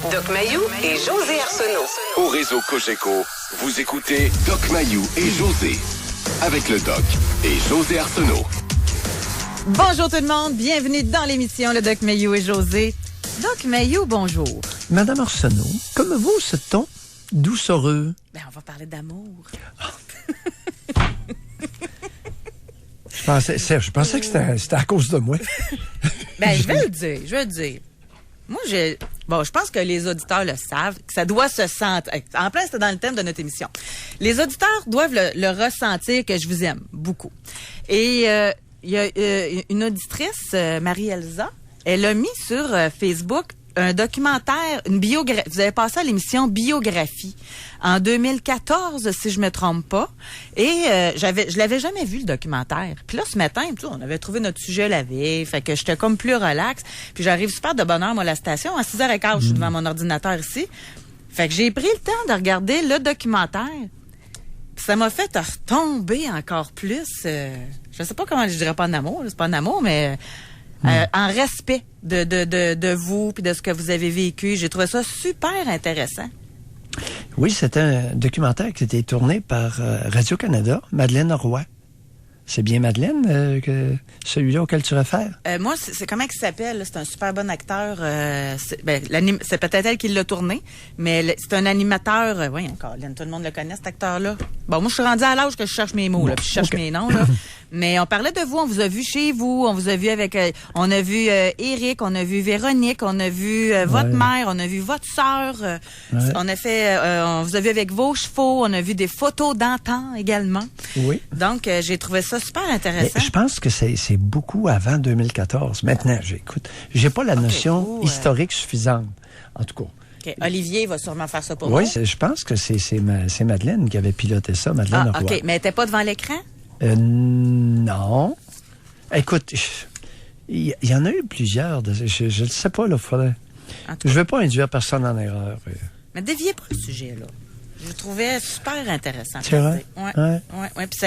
Doc Mayou et José Arsenault. Au réseau Cogeco, vous écoutez Doc Mayou et José. Avec le Doc et José Arsenault. Bonjour tout le monde, bienvenue dans l'émission Le Doc Mayou et José. Doc Mayou, bonjour. Madame Arsenault, comme vous, ce ton doucereux. Ben, on va parler d'amour. Je pensais que c'était à cause de moi. Ben, je vais le dire. Moi, je pense que les auditeurs le savent, que ça doit se sentir. En plein, c'était dans le thème de notre émission. Les auditeurs doivent le ressentir que je vous aime beaucoup. Et il y a une auditrice, Marie-Elsa, elle a mis sur Facebook un documentaire, une biographie. Vous avez passé à l'émission Biographie en 2014, si je me trompe pas. Et je l'avais jamais vu, le documentaire. Puis là, ce matin, on avait trouvé notre sujet la veille, fait que j'étais comme plus relax. Puis j'arrive super de bonne heure, moi, à la station. À 6h15, je suis devant mon ordinateur ici. Fait que j'ai pris le temps de regarder le documentaire. Puis ça m'a fait retomber encore plus. Je sais pas comment je dirais pas en amour, c'est pas en amour, mais en respect de vous puis de ce que vous avez vécu. J'ai trouvé ça super intéressant. Oui, c'est un documentaire qui a été tourné par Radio-Canada, Madeleine Roy. C'est bien Madeleine, celui-là auquel tu réfères? Moi, c'est comment il s'appelle? Là? C'est un super bon acteur. C'est peut-être elle qui l'a tourné, mais c'est un animateur. Oui, encore, tout le monde le connaît, cet acteur-là. Bon, moi, je suis rendue à l'âge que je cherche mes mots, là, puis je cherche mes noms. Là. Mais on parlait de vous, on vous a vu chez vous, on vous a vu avec... on a vu Éric, on a vu Véronique, on a vu votre mère, on a vu votre sœur. On a fait... on vous a vu avec vos chevaux, on a vu des photos d'antan également. Oui. Donc, j'ai trouvé ça super intéressant. Mais je pense que c'est beaucoup avant 2014. Maintenant, j'ai pas la notion historique suffisante. En tout cas. Okay. Olivier va sûrement faire ça pour moi. Oui, je pense que c'est Madeleine qui avait piloté ça, Madeleine Roy. OK. Mais elle n'était pas devant l'écran? Non. Écoute, il y en a eu plusieurs. Je ne sais pas, là. Je ne veux pas induire personne en erreur. Mais déviez pas le sujet, là. Je le trouvais super intéressant. C'est vrai? Oui. Puis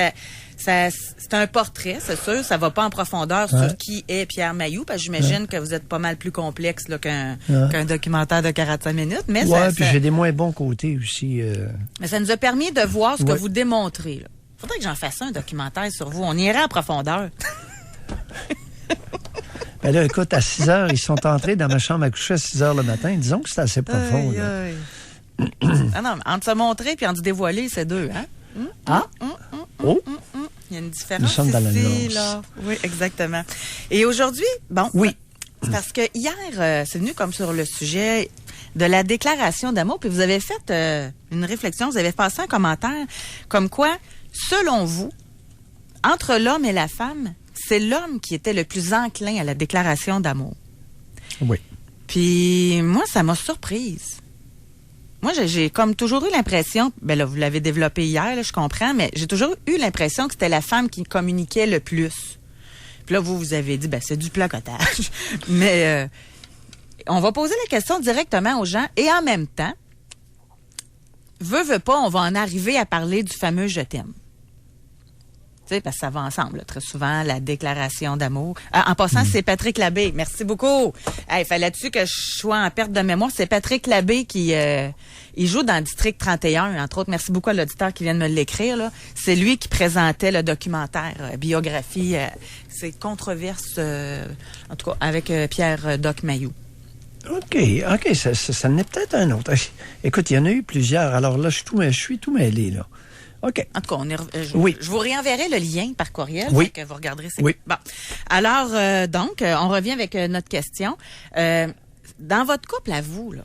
c'est un portrait, c'est sûr. Ça va pas en profondeur sur qui est Pierre Mayou, parce que j'imagine que vous êtes pas mal plus complexe là, qu'un documentaire de 45 minutes. Mais puis j'ai des moins bons côtés aussi. Mais ça nous a permis de voir ce que vous démontrez. Là. Faudrait que j'en fasse un documentaire sur vous. On irait en profondeur. Ben là, écoute, à 6 heures, ils sont entrés dans ma chambre à coucher à 6 heures le matin. Disons que c'est assez profond. Ah non, entre se montrer et entre se dévoiler, c'est deux, hein? Il y a une différence. Nous sommes dans la nuance. Là. Oui, exactement. Et aujourd'hui, parce que hier, c'est venu comme sur le sujet de la déclaration d'amour, puis vous avez fait une réflexion, vous avez passé un commentaire comme quoi, selon vous, entre l'homme et la femme, c'est l'homme qui était le plus enclin à la déclaration d'amour. Oui. Puis moi, ça m'a surprise. Moi, j'ai comme toujours eu l'impression, ben là, vous l'avez développé hier, là, je comprends, mais j'ai toujours eu l'impression que c'était la femme qui communiquait le plus. Puis là, vous avez dit, ben c'est du placotage. Mais on va poser la question directement aux gens et en même temps, veut pas, on va en arriver à parler du fameux « je t'aime ». Tu sais, parce que ça va ensemble, là, très souvent, la déclaration d'amour. En passant, c'est Patrick Labbé. Merci beaucoup. Il fallait-tu que je sois en perte de mémoire? C'est Patrick Labbé qui il joue dans District 31, entre autres. Merci beaucoup à l'auditeur qui vient de me l'écrire. Là. C'est lui qui présentait le documentaire Biographie. C'est controverse, en tout cas, avec Pierre Doc Mayou. OK, ça en est peut-être un autre. Écoute, il y en a eu plusieurs. Alors là, je suis tout mêlé, là. OK. En tout cas, je vous réenverrai le lien par courriel. Oui. Que vous regarderez. Oui. Bon. Alors, donc, on revient avec notre question. Dans votre couple à vous, là,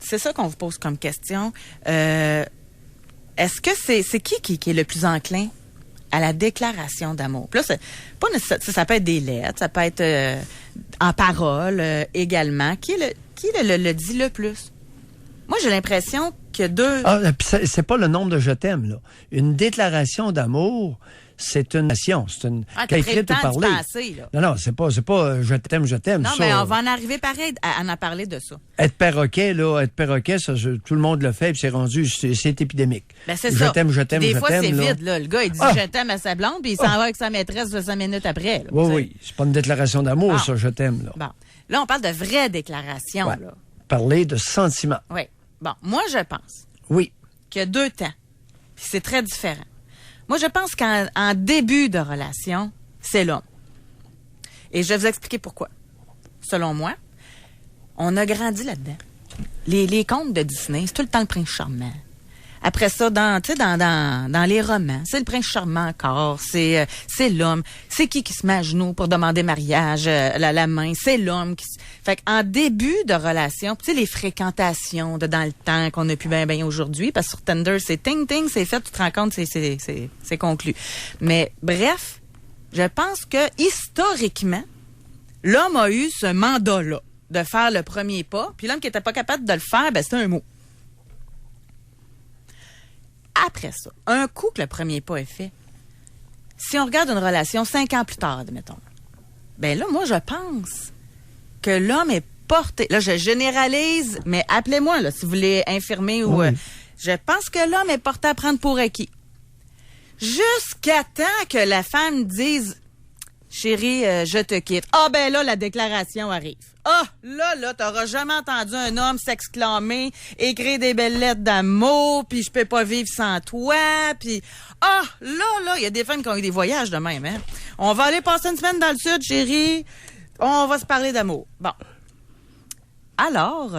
c'est ça qu'on vous pose comme question. Est-ce que c'est qui est le plus enclin à la déclaration d'amour? Puis là, ça peut être des lettres, ça peut être en parole également. Qui le dit le plus? Moi, j'ai l'impression qu'il y a deux... c'est pas le nombre de « je t'aime », là. Une déclaration d'amour, c'est une nation. C'est une... t'as pris le temps de penser, là. Non, c'est pas je t'aime. Non, ça, mais on va en arriver pareil à en parler de ça. Être perroquet, ça, tout le monde le fait, puis c'est rendu, c'est épidémique. Ben, c'est ça. Je t'aime. Des fois, c'est là. vide, là. Le gars, il dit je t'aime à sa blonde, puis il s'en va avec sa maîtresse 5 minutes après. Là, oui. C'est pas une déclaration d'amour, ça, je t'aime, là. Bon. Là, on parle de vraie déclaration, là. parler de sentiments. Oui. Bon, moi, je pense Oui. qu'il y a 2 temps. Puis c'est très différent. Moi, je pense qu'en début de relation, c'est l'homme. Et je vais vous expliquer pourquoi. Selon moi, on a grandi là-dedans. Les contes de Disney, c'est tout le temps le prince charmant. Après ça, dans les romans, c'est le prince charmant encore, c'est l'homme. C'est qui se met à genoux pour demander mariage, la main, c'est l'homme. Fait qu'en début de relation, tu sais, les fréquentations de dans le temps qu'on a pu bien aujourd'hui, parce que sur Tinder, c'est ting, c'est fait, tu te rends compte, c'est conclu. Mais bref, je pense que historiquement, l'homme a eu ce mandat-là de faire le premier pas, puis l'homme qui était pas capable de le faire, ben c'était un mot. Après ça, un coup que le premier pas est fait, si on regarde une relation 5 ans plus tard, admettons, ben là, moi, je pense que l'homme est porté... Là, je généralise, mais appelez-moi, là, si vous voulez infirmer ou... je pense que l'homme est porté à prendre pour acquis. Jusqu'à temps que la femme dise... Chérie, je te quitte. Ah, ben là, la déclaration arrive. Ah, là, t'auras jamais entendu un homme s'exclamer, écrire des belles lettres d'amour, puis je peux pas vivre sans toi, puis... Ah, là, il y a des femmes qui ont eu des voyages de même, hein. On va aller passer une semaine dans le sud, chérie. On va se parler d'amour. Bon. Alors,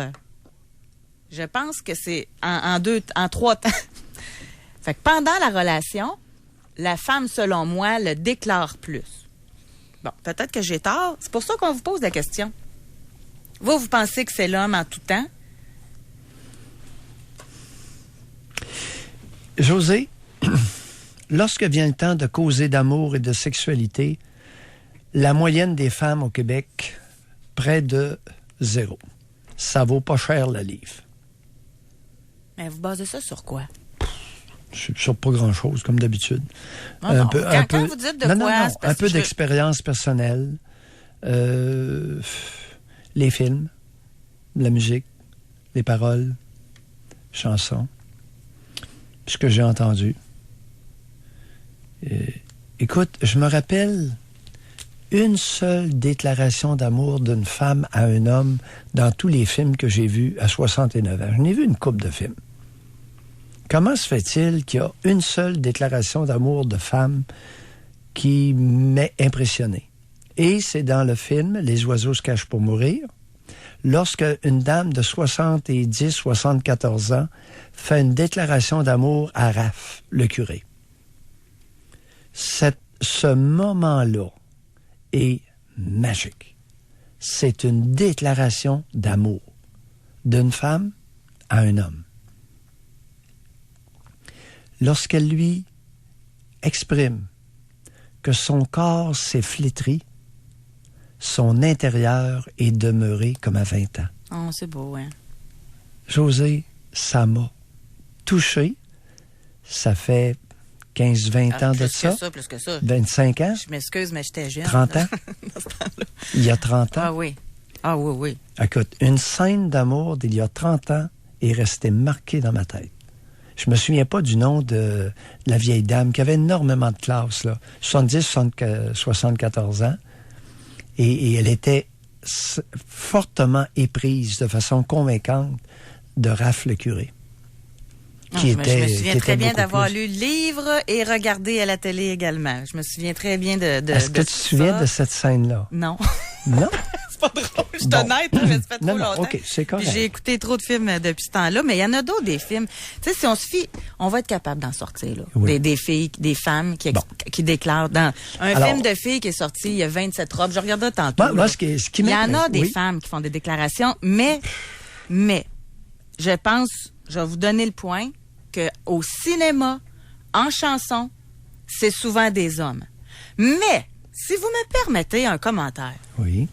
je pense que c'est en 3 temps. Fait que pendant la relation, la femme, selon moi, le déclare plus. Bon, peut-être que j'ai tort. C'est pour ça qu'on vous pose la question. Vous pensez que c'est l'homme en tout temps? José, lorsque vient le temps de causer d'amour et de sexualité, la moyenne des femmes au Québec, près de 0. Ça vaut pas cher le livre. Mais vous basez ça sur quoi? Sur pas grand-chose, comme d'habitude. Quand vous dites de quoi? Un peu d'expérience personnelle. Les films, la musique, les paroles, chansons. Ce que j'ai entendu. Écoute, je me rappelle une seule déclaration d'amour d'une femme à un homme dans tous les films que j'ai vus à 69 ans. J'en ai vu une couple de films. Comment se fait-il qu'il y a une seule déclaration d'amour de femme qui m'a impressionné? Et c'est dans le film « Les oiseaux se cachent pour mourir », lorsque une dame de 74 ans fait une déclaration d'amour à Raph, le curé. Ce moment-là est magique. C'est une déclaration d'amour d'une femme à un homme. Lorsqu'elle lui exprime que son corps s'est flétri, son intérieur est demeuré comme à 20 ans. Oh, c'est beau, hein? José, ça m'a touché. Ça fait 15-20 ans de ça. Plus que ça. 25 ans. Je m'excuse, mais j'étais jeune. 30 ans. Il y a 30 ans. Ah oui. Ah oui, oui. Écoute, une scène d'amour d'il y a 30 ans est restée marquée dans ma tête. Je me souviens pas du nom de la vieille dame qui avait énormément de classe, là. 74 ans. Et elle était fortement éprise de façon convaincante de Raph le curé. Je me souviens très bien d'avoir lu le livre et regardé à la télé également. Je me souviens très bien de Est-ce que tu te souviens de cette scène-là? Non. Non? C'est pas drôle. Je suis honnête, mais ça fait trop longtemps. OK, c'est correct. J'ai écouté trop de films depuis ce temps-là, mais il y en a d'autres des films. Tu sais, si on se fie, on va être capable d'en sortir, là. Oui. Des filles, des femmes qui déclarent dans un film de filles qui est sorti, il y a 27 robes. Je regardais tantôt. Moi, ce qui il y en a des femmes qui font des déclarations, mais, je pense, je vais vous donner le point, que au cinéma, en chanson, c'est souvent des hommes. Mais, si vous me permettez un commentaire. Oui.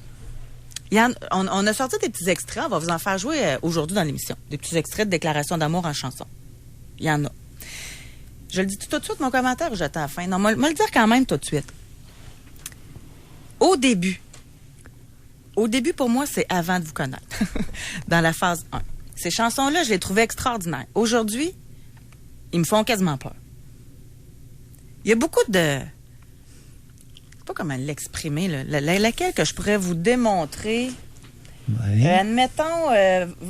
On a sorti des petits extraits, on va vous en faire jouer aujourd'hui dans l'émission. Des petits extraits de déclarations d'amour en chanson. Il y en a. Je le dis tout de suite, mon commentaire, ou j'attends à la fin? Non, moi le dire quand même tout de suite. Au début, pour moi, c'est avant de vous connaître. Dans la phase 1. Ces chansons-là, je les trouvais extraordinaires. Aujourd'hui, ils me font quasiment peur. Il y a beaucoup de... Je sais pas comment l'exprimer, là. Laquelle que je pourrais vous démontrer Oui. Admettons,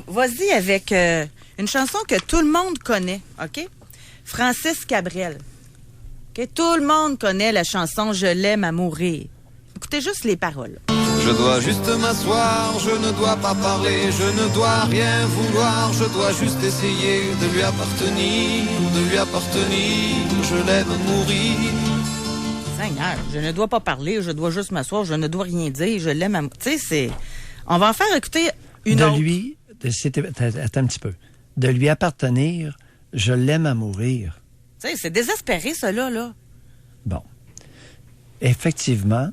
vas-y avec une chanson que tout le monde connaît, OK? Francis Cabrel. OK? Tout le monde connaît la chanson « Je l'aime à mourir ». Écoutez juste les paroles. Je dois juste m'asseoir, je ne dois pas parler, je ne dois rien vouloir, je dois juste essayer de lui appartenir, je l'aime à mourir. Seigneur, je ne dois pas parler, je dois juste m'asseoir, je ne dois rien dire, je l'aime à... Tu sais, c'est... On va en faire écouter une autre. Attends un petit peu. De lui appartenir, je l'aime à mourir. Tu sais, c'est désespéré, ça, là. Bon. Effectivement,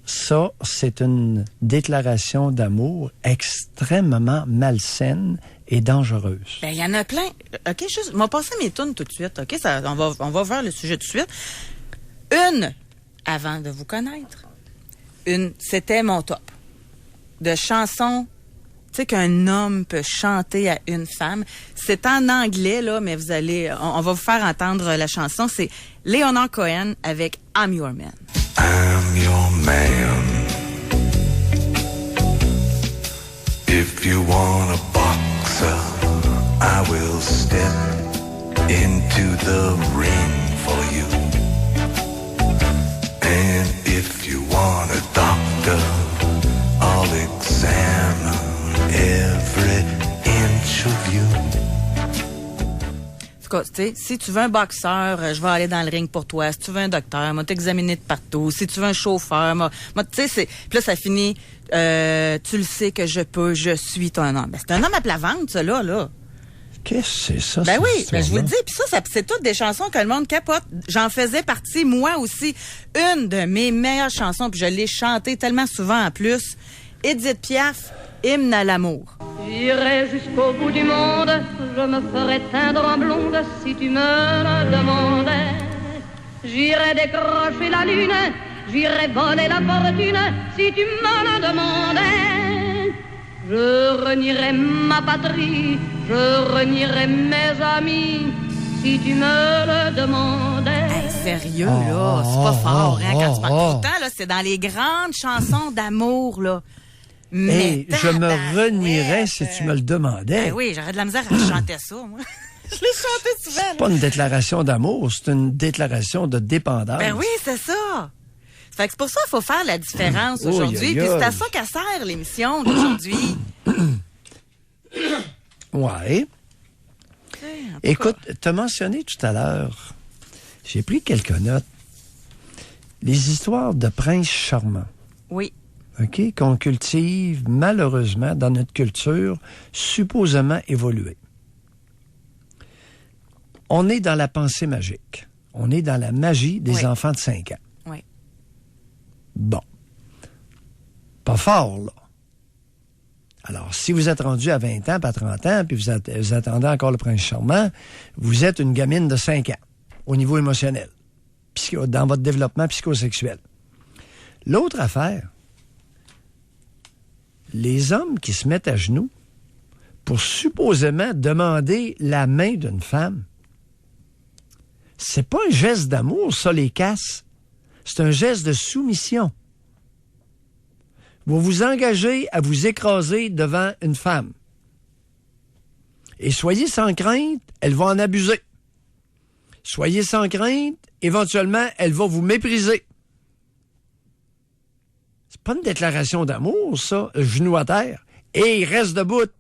ça, c'est une déclaration d'amour extrêmement malsaine et dangereuse. Ben, il y en a plein. OK, juste... On va passer mes tunes tout de suite, OK? On va voir le sujet tout de suite. Une, avant de vous connaître, c'était mon top de chansons, tu sais, qu'un homme peut chanter à une femme. C'est en anglais, là, mais vous allez, on va vous faire entendre la chanson. C'est Leonard Cohen avec I'm Your Man. I'm your man. If you want a boxer, I will step into the ring for you. And if you want a doctor, I'll examine every inch of you. En tout cas, tu sais, si tu veux un boxeur, je vais aller dans le ring pour toi. Si tu veux un docteur, moi t'examiner de partout. Si tu veux un chauffeur, moi tu sais, c'est... Puis là, ça finit, tu le sais que je suis ton homme. Ben, c'est un homme à plat ventre, ça, là. Qu'est-ce que c'est ça? Ben oui, ben je vous le dis. Puis ça, c'est toutes des chansons que le monde capote. J'en faisais partie, moi aussi. Une de mes meilleures chansons, puis je l'ai chantée tellement souvent en plus. Édith Piaf, Hymne à l'amour. J'irai jusqu'au bout du monde, je me ferai teindre en blonde si tu me le demandais. J'irai décrocher la lune, j'irai voler la fortune si tu me le demandais. Je renierai ma patrie, je renierai mes amis si tu me le demandais. Hey, sérieux, là, c'est pas fort, hein, quand tu parles. Pourtant, là, c'est dans les grandes chansons d'amour, là. Mais je me renierais si tu me le demandais. Ben oui, j'aurais de la misère à chanter ça, moi. Je l'ai chanté souvent. C'est pas une déclaration d'amour, c'est une déclaration de dépendance. Ben oui, c'est ça. Fait que c'est pour ça qu'il faut faire la différence aujourd'hui. Puis c'est à ça qu'elle sert l'émission d'aujourd'hui. Ouais. Écoute, t'as mentionné tout à l'heure, j'ai pris quelques notes, les histoires de princes charmants. Oui. OK, qu'on cultive malheureusement dans notre culture supposément évoluée. On est dans la pensée magique. On est dans la magie des enfants de 5 ans. Oui. Bon. Pas fort, là. Alors, si vous êtes rendu à 20 ans, pas 30 ans, puis vous attendez encore le prince charmant, vous êtes une gamine de 5 ans au niveau émotionnel, dans votre développement psychosexuel. L'autre affaire, les hommes qui se mettent à genoux pour supposément demander la main d'une femme, c'est pas un geste d'amour, ça les casse. C'est un geste de soumission. Vous vous engagez à vous écraser devant une femme. Et soyez sans crainte, elle va en abuser. Soyez sans crainte, éventuellement, elle va vous mépriser. C'est pas une déclaration d'amour, ça, genou à terre. Et il reste debout.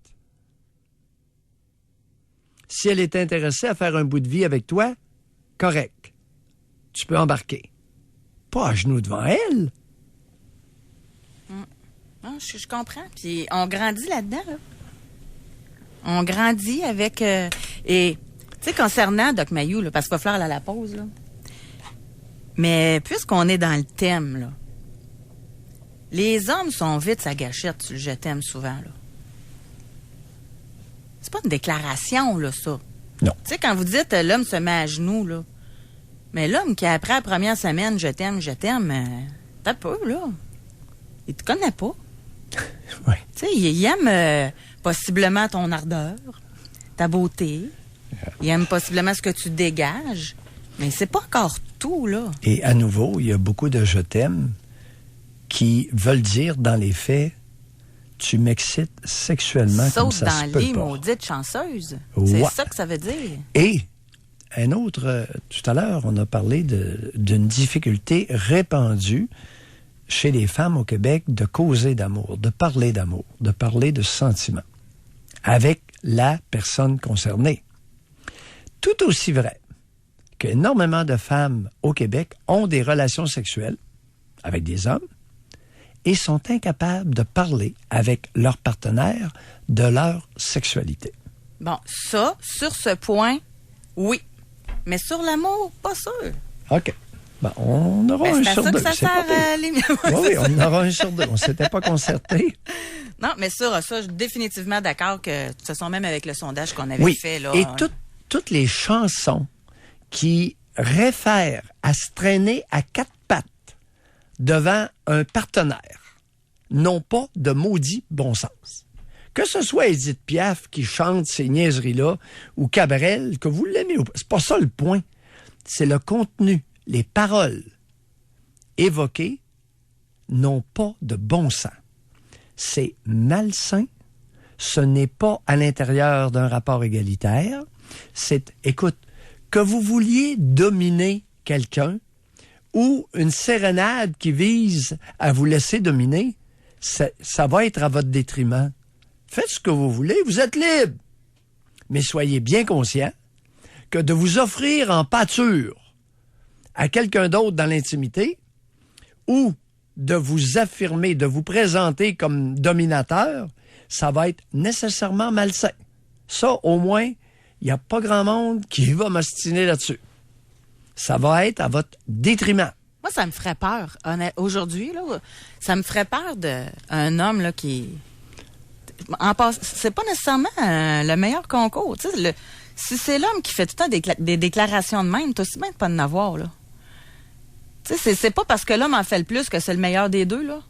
Si elle est intéressée à faire un bout de vie avec toi, correct. Tu peux embarquer. Pas à genoux devant elle. Non, je comprends. Puis on grandit là-dedans, là. On grandit avec... et, tu sais, concernant Doc Mayou, là, parce qu'il va falloir aller à la pause, là. Mais puisqu'on est dans le thème, là, les hommes sont vite sa gâchette sur le « je t'aime » souvent, là. C'est pas une déclaration, là, ça. Non. Tu sais, quand vous dites « l'homme se met à genoux », là, mais l'homme qui, après la première semaine, « je t'aime », t'as peu, là. Il te connaît pas. Oui. Tu sais, il aime possiblement ton ardeur, ta beauté. Il aime possiblement ce que tu dégages. Mais c'est pas encore tout, là. Et à nouveau, il y a beaucoup de « je t'aime » qui veulent dire, dans les faits, tu m'excites sexuellement comme Saute ça dans se le peut lit, pas. maudite chanceuse. Ouais. C'est ça que ça veut dire. Et un autre, tout à l'heure, on a parlé d'une difficulté répandue chez les femmes au Québec de causer d'amour, de parler de sentiments avec la personne concernée. Tout aussi vrai qu'énormément de femmes au Québec ont des relations sexuelles avec des hommes et sont incapables de parler avec leur partenaire de leur sexualité. Bon, ça, sur ce point, oui. Mais sur l'amour, pas sûr. OK. Ben, on aura un sur deux. C'est à ça que ça sert, les miens. Oui, on aura un sur deux. On ne s'était pas concerté. Non, mais sur ça, je suis définitivement d'accord que ce sont même avec le sondage qu'on avait fait. Là, et toutes les chansons qui réfèrent à se traîner à quatre pattes devant un partenaire n'ont pas de maudit bon sens. Que ce soit Édith Piaf qui chante ces niaiseries-là ou Cabrel, que vous l'aimez ou pas, c'est pas ça le point. C'est le contenu. Les paroles évoquées n'ont pas de bon sens. C'est malsain. Ce n'est pas à l'intérieur d'un rapport égalitaire. Écoute, que vous vouliez dominer quelqu'un ou une sérénade qui vise à vous laisser dominer, ça va être à votre détriment. Faites ce que vous voulez, vous êtes libre. Mais soyez bien conscient que de vous offrir en pâture à quelqu'un d'autre dans l'intimité ou de vous affirmer, de vous présenter comme dominateur, ça va être nécessairement malsain. Ça, au moins, il n'y a pas grand monde qui va m'ostiner là-dessus. Ça va être à votre détriment. Moi, ça me ferait peur. Aujourd'hui, là, ça me ferait peur d'un homme là, qui... c'est pas nécessairement le meilleur concours. Tu sais, si c'est l'homme qui fait tout le temps des déclarations de même, t'as aussi bien de pas en avoir, là. Tu sais, c'est pas parce que l'homme en fait le plus que c'est le meilleur des deux, là.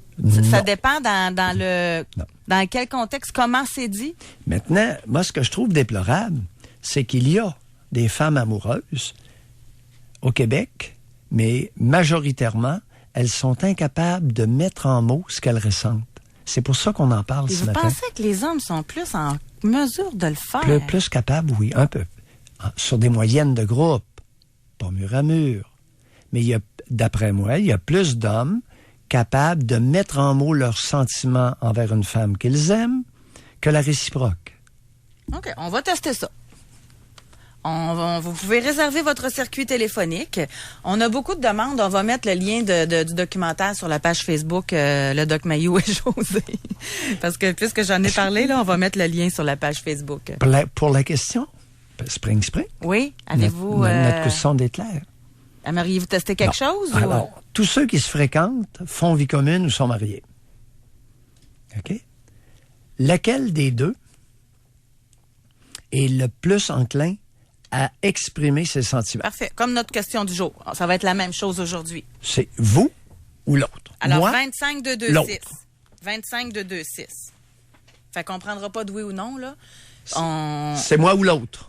Ça dépend dans quel contexte, comment c'est dit. Maintenant, moi, ce que je trouve déplorable, c'est qu'il y a des femmes amoureuses au Québec, mais majoritairement, elles sont incapables de mettre en mots ce qu'elles ressentent. C'est pour ça qu'on en parle ce matin. Vous pensez que les hommes sont plus en mesure de le faire? Plus capables, oui, un peu. Sur des moyennes de groupe, pas mur à mur. Mais d'après moi, il y a plus d'hommes capables de mettre en mots leurs sentiments envers une femme qu'ils aiment que la réciproque. OK, on va tester ça. Vous pouvez réserver votre circuit téléphonique. On a beaucoup de demandes. On va mettre le lien du documentaire sur la page Facebook, le Doc Mayou et José. Parce que puisque j'en ai parlé, là, on va mettre le lien sur la page Facebook. Pour la question, Spring. Oui, avez-vous... Notre cuisson d'éclair. Aimeriez-vous tester quelque chose? Alors, tous ceux qui se fréquentent font vie commune ou sont mariés. OK? Lequel des deux est le plus enclin à exprimer ses sentiments? Parfait. Comme notre question du jour. Ça va être la même chose aujourd'hui. C'est vous ou l'autre? Alors, moi, 25 de 2 l'autre. 6. 25 de 2 6. Fait qu'on prendra pas de oui ou non, là. C'est moi ou l'autre.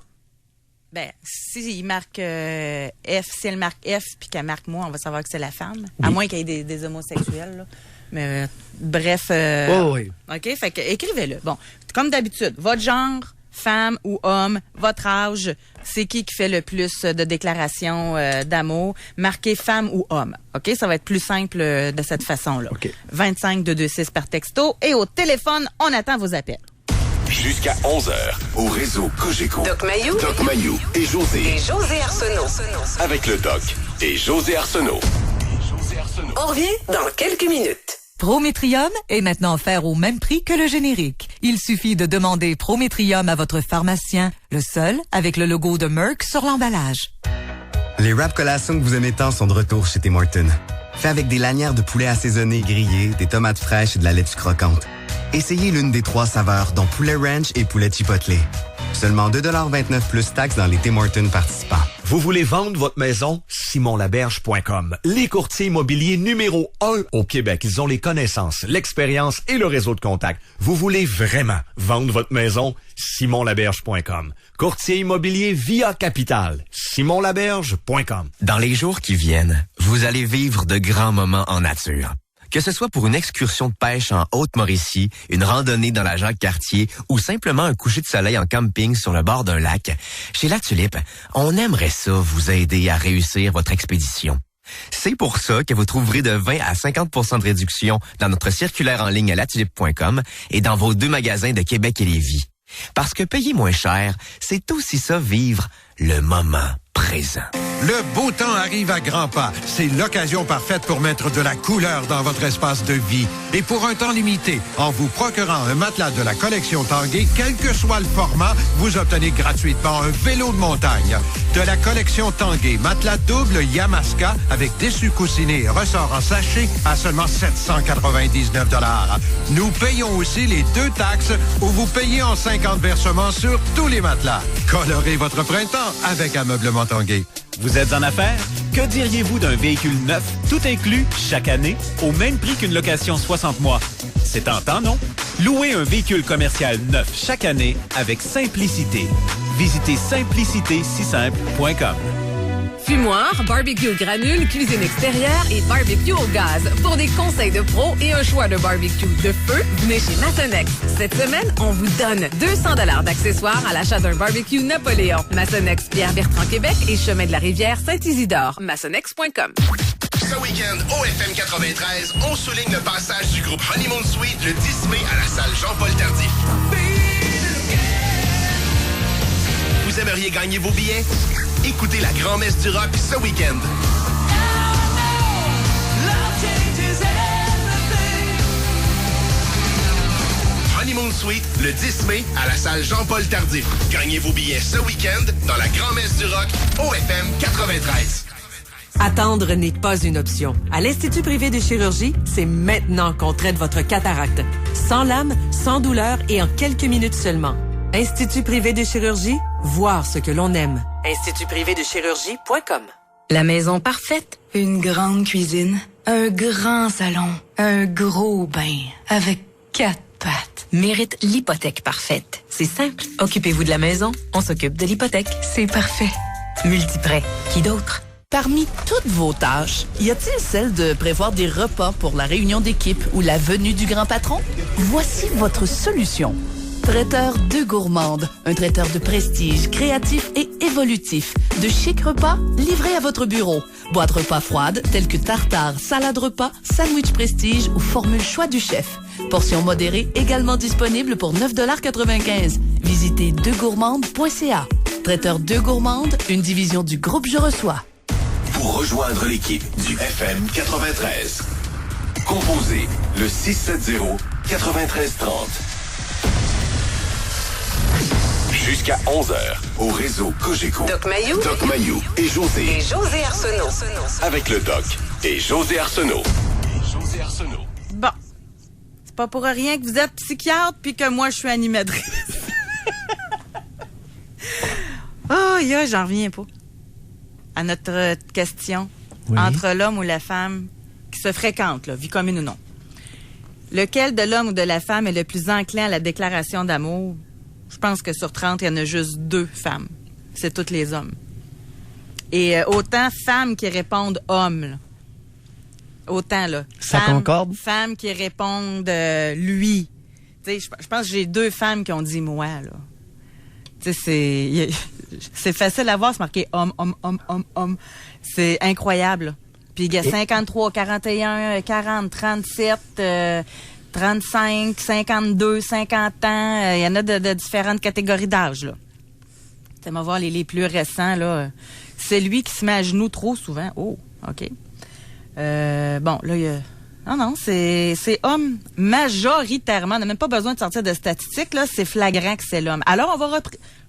Ben, si il marque F, si elle marque F puis qu'elle marque moi, on va savoir que c'est la femme. Oui. À moins qu'il y ait des homosexuels, là. Mais bref. Oui. OK? Fait que écrivez-le. Bon, comme d'habitude, votre genre, femme ou homme, votre âge, c'est qui fait le plus de déclarations d'amour. Marquez femme ou homme. OK? Ça va être plus simple de cette façon-là. OK. 25 de 26 par texto. Et au téléphone, on attend vos appels. Jusqu'à 11h, au réseau Cogeco. Doc Mayou et José. et José Arsenault. Avec le Doc et José Arsenault. On revient dans quelques minutes. Prométrium est maintenant offert au même prix que le générique. Il suffit de demander Prométrium à votre pharmacien, le seul avec le logo de Merck sur l'emballage. Les wraps collations que vous aimez tant sont de retour chez Tim Hortons. Fait avec des lanières de poulet assaisonné grillé, des tomates fraîches et de la laitue croquante. Essayez l'une des 3 saveurs, dont poulet ranch et poulet chipotle. Seulement 2,29$ plus taxes dans les Tim Hortons participants. Vous voulez vendre votre maison? SimonLaberge.com. Les courtiers immobiliers numéro 1 au Québec. Ils ont les connaissances, l'expérience et le réseau de contacts. Vous voulez vraiment vendre votre maison? SimonLaberge.com. Courtier immobilier via Capital. SimonLaberge.com. Dans les jours qui viennent, vous allez vivre de grands moments en nature. Que ce soit pour une excursion de pêche en Haute-Mauricie, une randonnée dans la Jacques-Cartier ou simplement un coucher de soleil en camping sur le bord d'un lac, chez La Tulipe, on aimerait ça vous aider à réussir votre expédition. C'est pour ça que vous trouverez de 20 à 50% de réduction dans notre circulaire en ligne à latulipe.com et dans vos 2 magasins de Québec et Lévis. Parce que payer moins cher, c'est aussi ça vivre le moment présent. Le beau temps arrive à grands pas. C'est l'occasion parfaite pour mettre de la couleur dans votre espace de vie. Et pour un temps limité, en vous procurant un matelas de la collection Tanguay, quel que soit le format, vous obtenez gratuitement un vélo de montagne. De la collection Tanguay, matelas double Yamaska avec dessus coussiné et ressort en sachet à seulement 799 $. Nous payons aussi les 2 taxes où vous payez en 50 versements sur tous les matelas. Colorez votre printemps avec Ameublement Tanguay. Vous êtes en affaires? Que diriez-vous d'un véhicule neuf, tout inclus, chaque année, au même prix qu'une location 60 mois? C'est tentant, non? Louez un véhicule commercial neuf chaque année avec Simplicité. Visitez simplicitésisimple.com. Fumoir, barbecue granule, cuisine extérieure et barbecue au gaz. Pour des conseils de pro et un choix de barbecue de feu, venez chez Massonex. Cette semaine, on vous donne 200 $ d'accessoires à l'achat d'un barbecue Napoléon. Massonex, Pierre-Bertrand, Québec et Chemin de la Rivière, Saint-Isidore. Massonex.com. Ce week-end, au FM 93, on souligne le passage du groupe Honeymoon Suite le 10 mai à la salle Jean-Paul Tardif. Vous aimeriez gagner vos billets? Écoutez la grand-messe du rock ce week-end. Honeymoon Suite, le 10 mai, à la salle Jean-Paul Tardif. Gagnez vos billets ce week-end dans la grand-messe du rock au FM 93. Attendre n'est pas une option. À l'Institut privé de chirurgie, c'est maintenant qu'on traite votre cataracte. Sans lame, sans douleur et en quelques minutes seulement. Institut privé de chirurgie, voir ce que l'on aime. institutprivédechirurgie.com. La maison parfaite, une grande cuisine, un grand salon, un gros bain avec 4 pattes. Mérite l'hypothèque parfaite. C'est simple. Occupez-vous de la maison, on s'occupe de l'hypothèque. C'est parfait. Multiprêt. Qui d'autre? Parmi toutes vos tâches, y a-t-il celle de prévoir des repas pour la réunion d'équipe ou la venue du grand patron? Voici votre solution. Traiteur Deux Gourmandes, un traiteur de prestige, créatif et évolutif. De chic repas livrés à votre bureau. Boîte repas froide telles que tartare, salade repas, sandwich prestige ou formule choix du chef. Portion modérée également disponible pour 9,95 $. Visitez deuxgourmandes.ca. Traiteur Deux Gourmandes, une division du groupe Je Reçois. Pour rejoindre l'équipe du FM 93, composez le 670-9330. Jusqu'à 11h, au réseau Cogeco. Doc Mayou et José. Et José Arsenault. Avec le Doc et José Arsenault. Bon. C'est pas pour rien que vous êtes psychiatre puis que moi, je suis animatrice. Oh, j'en reviens pas. À notre question. Oui. Entre l'homme ou la femme qui se fréquentent, là, vie commune ou non. Lequel de l'homme ou de la femme est le plus enclin à la déclaration d'amour? Je pense que sur 30, il y en a juste 2 femmes. C'est tous les hommes. Et autant femmes qui répondent hommes. Là. Autant, là. Ça concorde? Femmes qui répondent lui. Tu sais, je pense que j'ai 2 femmes qui ont dit moi, là. Tu sais, c'est facile à voir, c'est marqué homme. C'est incroyable, là. Puis il y a 53, 41, 40, 37... 35, 52, 50 ans, il y en a de différentes catégories d'âge, là. Tu vas voir les plus récents, là. C'est lui qui se met à genoux trop souvent. Oh, OK. Bon, là, il y a... Non, c'est homme majoritairement. On n'a même pas besoin de sortir de statistiques, là. C'est flagrant que c'est l'homme. Alors, on va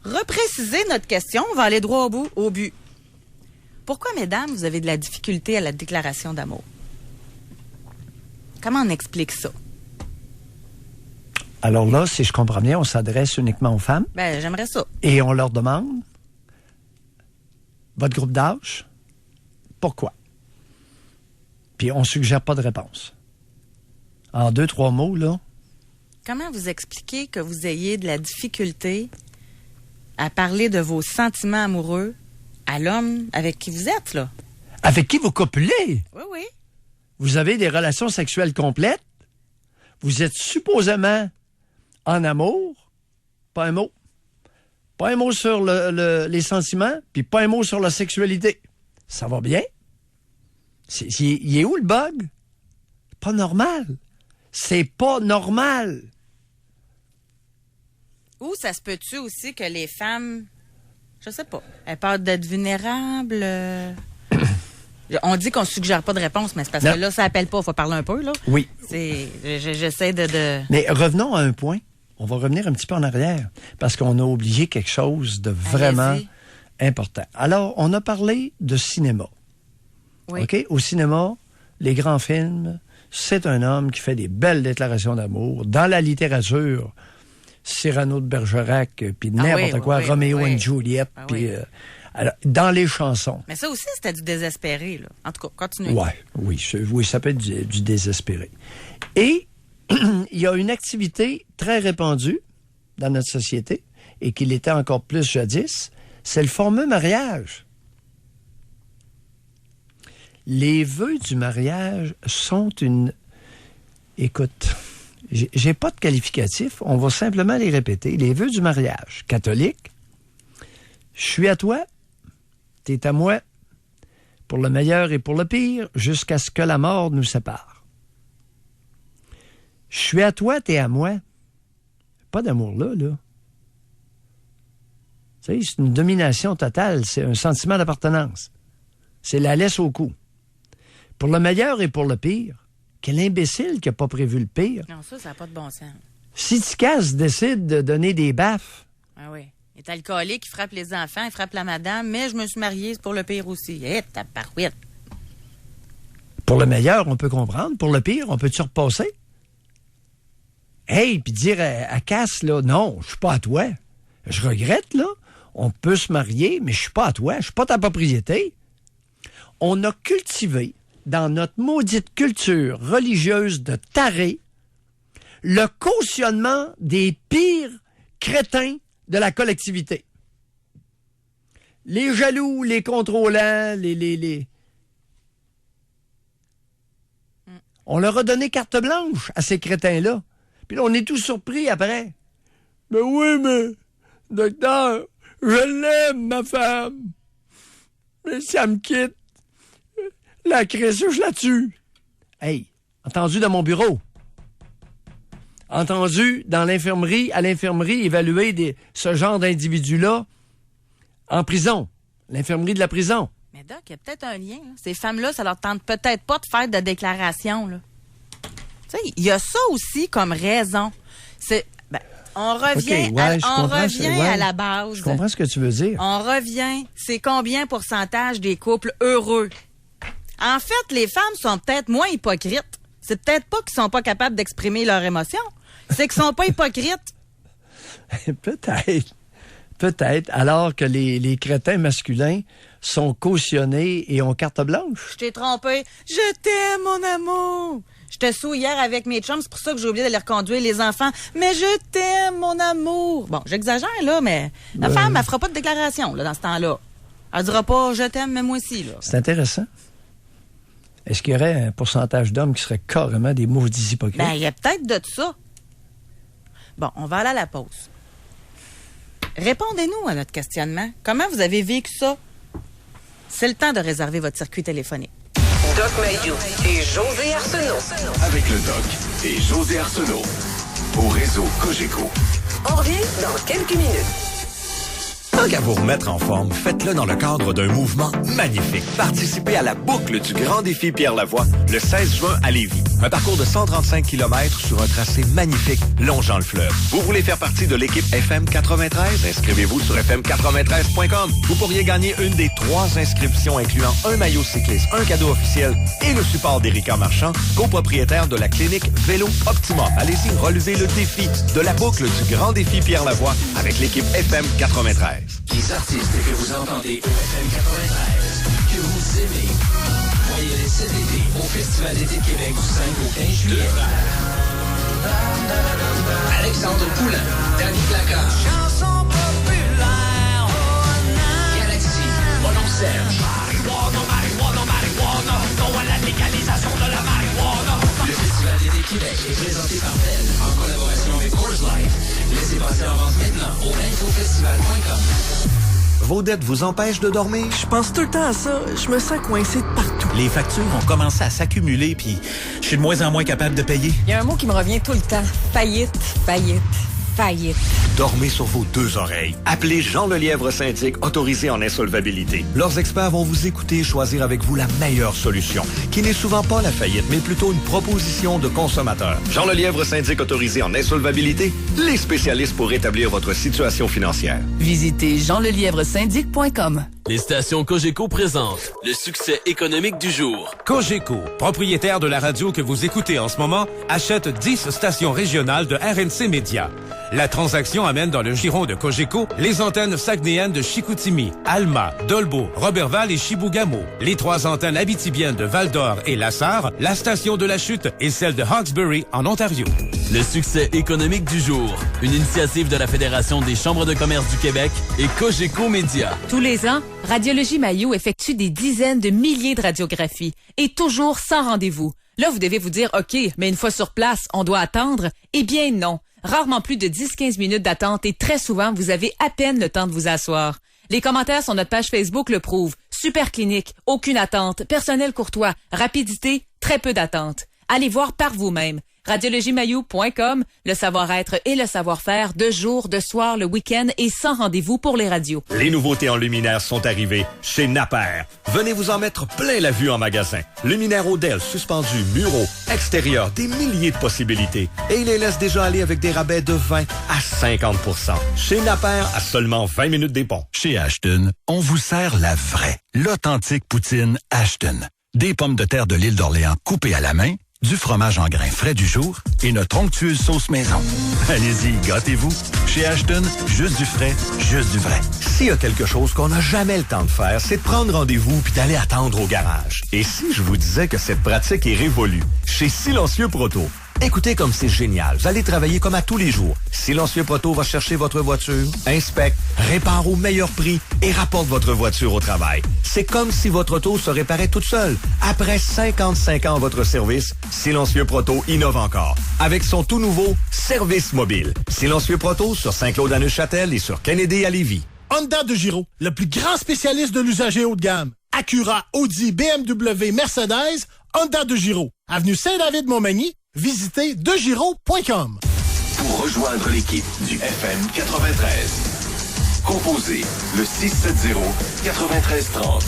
repréciser notre question. On va aller droit au but. Pourquoi, mesdames, vous avez de la difficulté à la déclaration d'amour? Comment on explique ça? Alors là, si je comprends bien, on s'adresse uniquement aux femmes. Ben, j'aimerais ça. Et on leur demande, votre groupe d'âge, pourquoi? Puis on suggère pas de réponse. En 2-3 mots, là. Comment vous expliquez que vous ayez de la difficulté à parler de vos sentiments amoureux à l'homme avec qui vous êtes, là? Avec qui vous copulez? Oui. vous avez des relations sexuelles complètes, vous êtes supposément en amour, pas un mot. Pas un mot sur les sentiments, puis pas un mot sur la sexualité. Ça va bien? Il est où le bug? Pas normal. C'est pas normal. Ou ça se peut-tu aussi que les femmes, je sais pas, elles peur d'être vulnérables? On dit qu'on suggère pas de réponse, mais c'est parce que là, ça appelle pas. Il faut parler un peu, là. Oui. J'essaie de... Mais revenons à un point. On va revenir un petit peu en arrière, parce qu'on a oublié quelque chose de vraiment important. Alors, on a parlé de cinéma. Oui. OK? Au cinéma, les grands films, c'est un homme qui fait des belles déclarations d'amour. Dans la littérature, Cyrano de Bergerac, puis n'importe quoi, Roméo and Juliet, puis... alors, dans les chansons. Mais ça aussi, c'était du désespéré, là. En tout cas, continuez. Oui, ça peut être du désespéré. Et il y a une activité très répandue dans notre société, et qu'il était encore plus jadis, c'est le fameux mariage. Les vœux du mariage sont une... Écoute, j'ai pas de qualificatif, on va simplement les répéter. Les vœux du mariage catholique, je suis à toi, t'es à moi, pour le meilleur et pour le pire, jusqu'à ce que la mort nous sépare. Je suis à toi, t'es à moi. Pas d'amour là. Tu sais, c'est une domination totale, c'est un sentiment d'appartenance. C'est la laisse au cou. Pour le meilleur et pour le pire, quel imbécile qui n'a pas prévu le pire. Non, ça n'a pas de bon sens. Si Ticasse décide de donner des baffes... Ah oui. Il est alcoolique, il frappe les enfants, il frappe la madame, mais je me suis marié, c'est pour le pire aussi. Ta parouette. Pour le meilleur, on peut comprendre. Pour le pire, on peut-tu repasser? Hey, puis dire à Cass, là, non, je suis pas à toi. Je regrette, là. On peut se marier, mais je suis pas à toi. Je suis pas ta propriété. On a cultivé, dans notre maudite culture religieuse de taré, le cautionnement des pires crétins de la collectivité. Les jaloux, les contrôlants, les... On leur a donné carte blanche à ces crétins-là. Puis là, on est tous surpris après. Mais oui, mais, docteur, je l'aime, ma femme. Mais si elle me quitte, la crise, je la tue. Hey, entendu dans mon bureau. Entendu dans l'infirmerie, à l'infirmerie, évaluer ce genre d'individus-là en prison. L'infirmerie de la prison. Mais Doc, il y a peut-être un lien. Là. Ces femmes-là, ça leur tente peut-être pas de faire de déclaration, là. Tu sais, il y a ça aussi comme raison. On revient, à la base. Je comprends ce que tu veux dire. On revient, c'est combien pourcentage des couples heureux? En fait, les femmes sont peut-être moins hypocrites. C'est peut-être pas qu'ils sont pas capables d'exprimer leurs émotions. C'est qu'ils sont pas hypocrites. Peut-être, alors que les crétins masculins sont cautionnés et ont carte blanche. Je t'ai trompé. Je t'aime, mon amour. J'étais sous hier avec mes chums, c'est pour ça que j'ai oublié de les reconduire, les enfants. Mais je t'aime, mon amour. Bon, j'exagère, là, mais la femme, elle fera pas de déclaration, là, dans ce temps-là. Elle dira pas « je t'aime, mais moi aussi », là. C'est intéressant. Est-ce qu'il y aurait un pourcentage d'hommes qui seraient carrément des maudits hypocrites? Ben, il y a peut-être de ça. Bon, on va aller à la pause. Répondez-nous à notre questionnement. Comment vous avez vécu ça? C'est le temps de réserver votre circuit téléphonique. Doc Mayou et José Arsenault. Avec le Doc et José Arsenault. Au réseau Cogeco. On revient dans quelques minutes. Tant qu'à vous remettre en forme, faites-le dans le cadre d'un mouvement magnifique. Participez à la boucle du Grand Défi Pierre-Lavoie le 16 juin à Lévis. Un parcours de 135 km sur un tracé magnifique longeant le fleuve. Vous voulez faire partie de l'équipe FM 93? Inscrivez-vous sur fm93.com. Vous pourriez gagner une des 3 inscriptions incluant un maillot cycliste, un cadeau officiel et le support d'Érika Marchand, copropriétaire de la clinique Vélo Optimum. Allez-y, relevez le défi de la boucle du Grand Défi Pierre-Lavoie avec l'équipe FM 93. Les artistes que vous entendez au FM 93, que vous aimez, voyez-les cet été au Festival d'été de Québec du 5 au 15 juillet. Alexandre Poulain, Danny Placard, Chanson populaire, Galaxy, Bonon Serge, Marijuana, la légalisation de la Passez en vente maintenant au introfestival.com. Vos dettes vous empêchent de dormir? Je pense tout le temps à ça. Je me sens coincé de partout. Les factures ont commencé à s'accumuler, puis je suis de moins en moins capable de payer. Il y a un mot qui me revient tout le temps. Faillite, faillite, faillite. Dormez sur vos deux oreilles. Appelez Jean Lelièvre Syndic, autorisé en insolvabilité. Leurs experts vont vous écouter et choisir avec vous la meilleure solution, qui n'est souvent pas la faillite, mais plutôt une proposition de consommateur. Jean Lelièvre Syndic, autorisé en insolvabilité, les spécialistes pour rétablir votre situation financière. Visitez jeanlelièvresyndic.com. Les stations Cogeco présentent le succès économique du jour. Cogeco, propriétaire de la radio que vous écoutez en ce moment, achète 10 stations régionales de RNC Média. La transaction amène dans le giron de Cogeco les antennes saguenéennes de Chicoutimi, Alma, Dolbeau, Roberval et Chibougamau, les 3 antennes abitibiennes de Val-d'Or et Lassar, la station de la Chute et celle de Hawkesbury en Ontario. Le succès économique du jour, une initiative de la Fédération des chambres de commerce du Québec et Cogeco Média. Tous les ans, Radiologie Mailloux effectue des dizaines de milliers de radiographies et toujours sans rendez-vous. Là, vous devez vous dire, OK, mais une fois sur place, on doit attendre? Eh bien non. Rarement plus de 10-15 minutes d'attente et très souvent, vous avez à peine le temps de vous asseoir. Les commentaires sur notre page Facebook le prouvent. Super clinique, aucune attente, personnel courtois, rapidité, très peu d'attente. Allez voir par vous-même. radiologiemailloux.com, le savoir-être et le savoir-faire de jour, de soir, le week-end et sans rendez-vous pour les radios. Les nouveautés en luminaires sont arrivées chez Napper. Venez vous en mettre plein la vue en magasin. Luminaires Odell, suspendus, muraux, extérieurs, des milliers de possibilités. Et ils les laissent déjà aller avec des rabais de 20 à 50%. Chez Napper, à seulement 20 minutes des ponts. Chez Ashton, on vous sert la vraie, l'authentique poutine Ashton. Des pommes de terre de l'île d'Orléans coupées à la main, du fromage en grains frais du jour et notre onctueuse sauce maison. Allez-y, gâtez-vous. Chez Ashton, juste du frais, juste du vrai. S'il y a quelque chose qu'on n'a jamais le temps de faire, c'est de prendre rendez-vous puis d'aller attendre au garage. Et si je vous disais que cette pratique est révolue? Chez Silencieux Proto. Écoutez comme c'est génial. Vous allez travailler comme à tous les jours. Silencieux Proto va chercher votre voiture, inspecte, répare au meilleur prix et rapporte votre voiture au travail. C'est comme si votre auto se réparait toute seule. Après 55 ans à votre service, Silencieux Proto innove encore. Avec son tout nouveau service mobile. Silencieux Proto sur Saint-Claude à Neuchâtel et sur Kennedy à Lévis. Honda de Giro, le plus grand spécialiste de l'usager haut de gamme. Acura, Audi, BMW, Mercedes, Honda de Giro. Avenue Saint-David-Montmagny. Visitez degiro.com. Pour rejoindre l'équipe du FM 93, composez le 670-9330.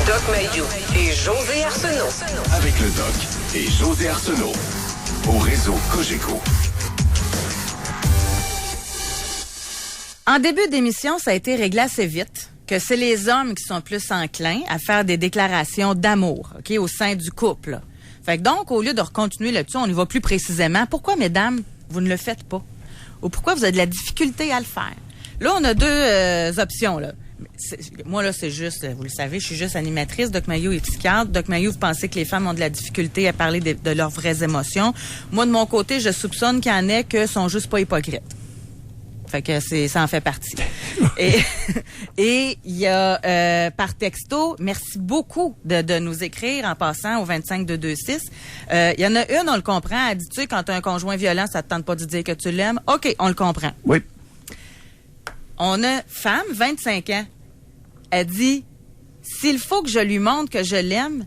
Doc Mayou et José Arsenault. Avec le Doc et José Arsenault. Au réseau Cogeco. En début d'émission, ça a été réglé assez vite que c'est les hommes qui sont plus enclins à faire des déclarations d'amour, OK, au sein du couple. Fait que donc, au lieu de continuer là-dessus, on y va plus précisément. Pourquoi, mesdames, vous ne le faites pas? Ou pourquoi vous avez de la difficulté à le faire? Là, on a deux options, là. Moi, là, c'est juste, vous le savez, je suis juste animatrice. Doc Mayou est psychiatre. Doc Mayou, vous pensez que les femmes ont de la difficulté à parler de leurs vraies émotions. Moi, de mon côté, je soupçonne qu'il y en ait que sont juste pas hypocrites. Fait que ça en fait partie. Et il y a par texto, merci beaucoup de nous écrire en passant au 25226. Il y en a une, on le comprend. Elle dit, tu sais, quand t'as un conjoint violent, ça te tente pas de dire que tu l'aimes. OK, on le comprend. Oui. On a femme, 25 ans. Elle dit, s'il faut que je lui montre que je l'aime,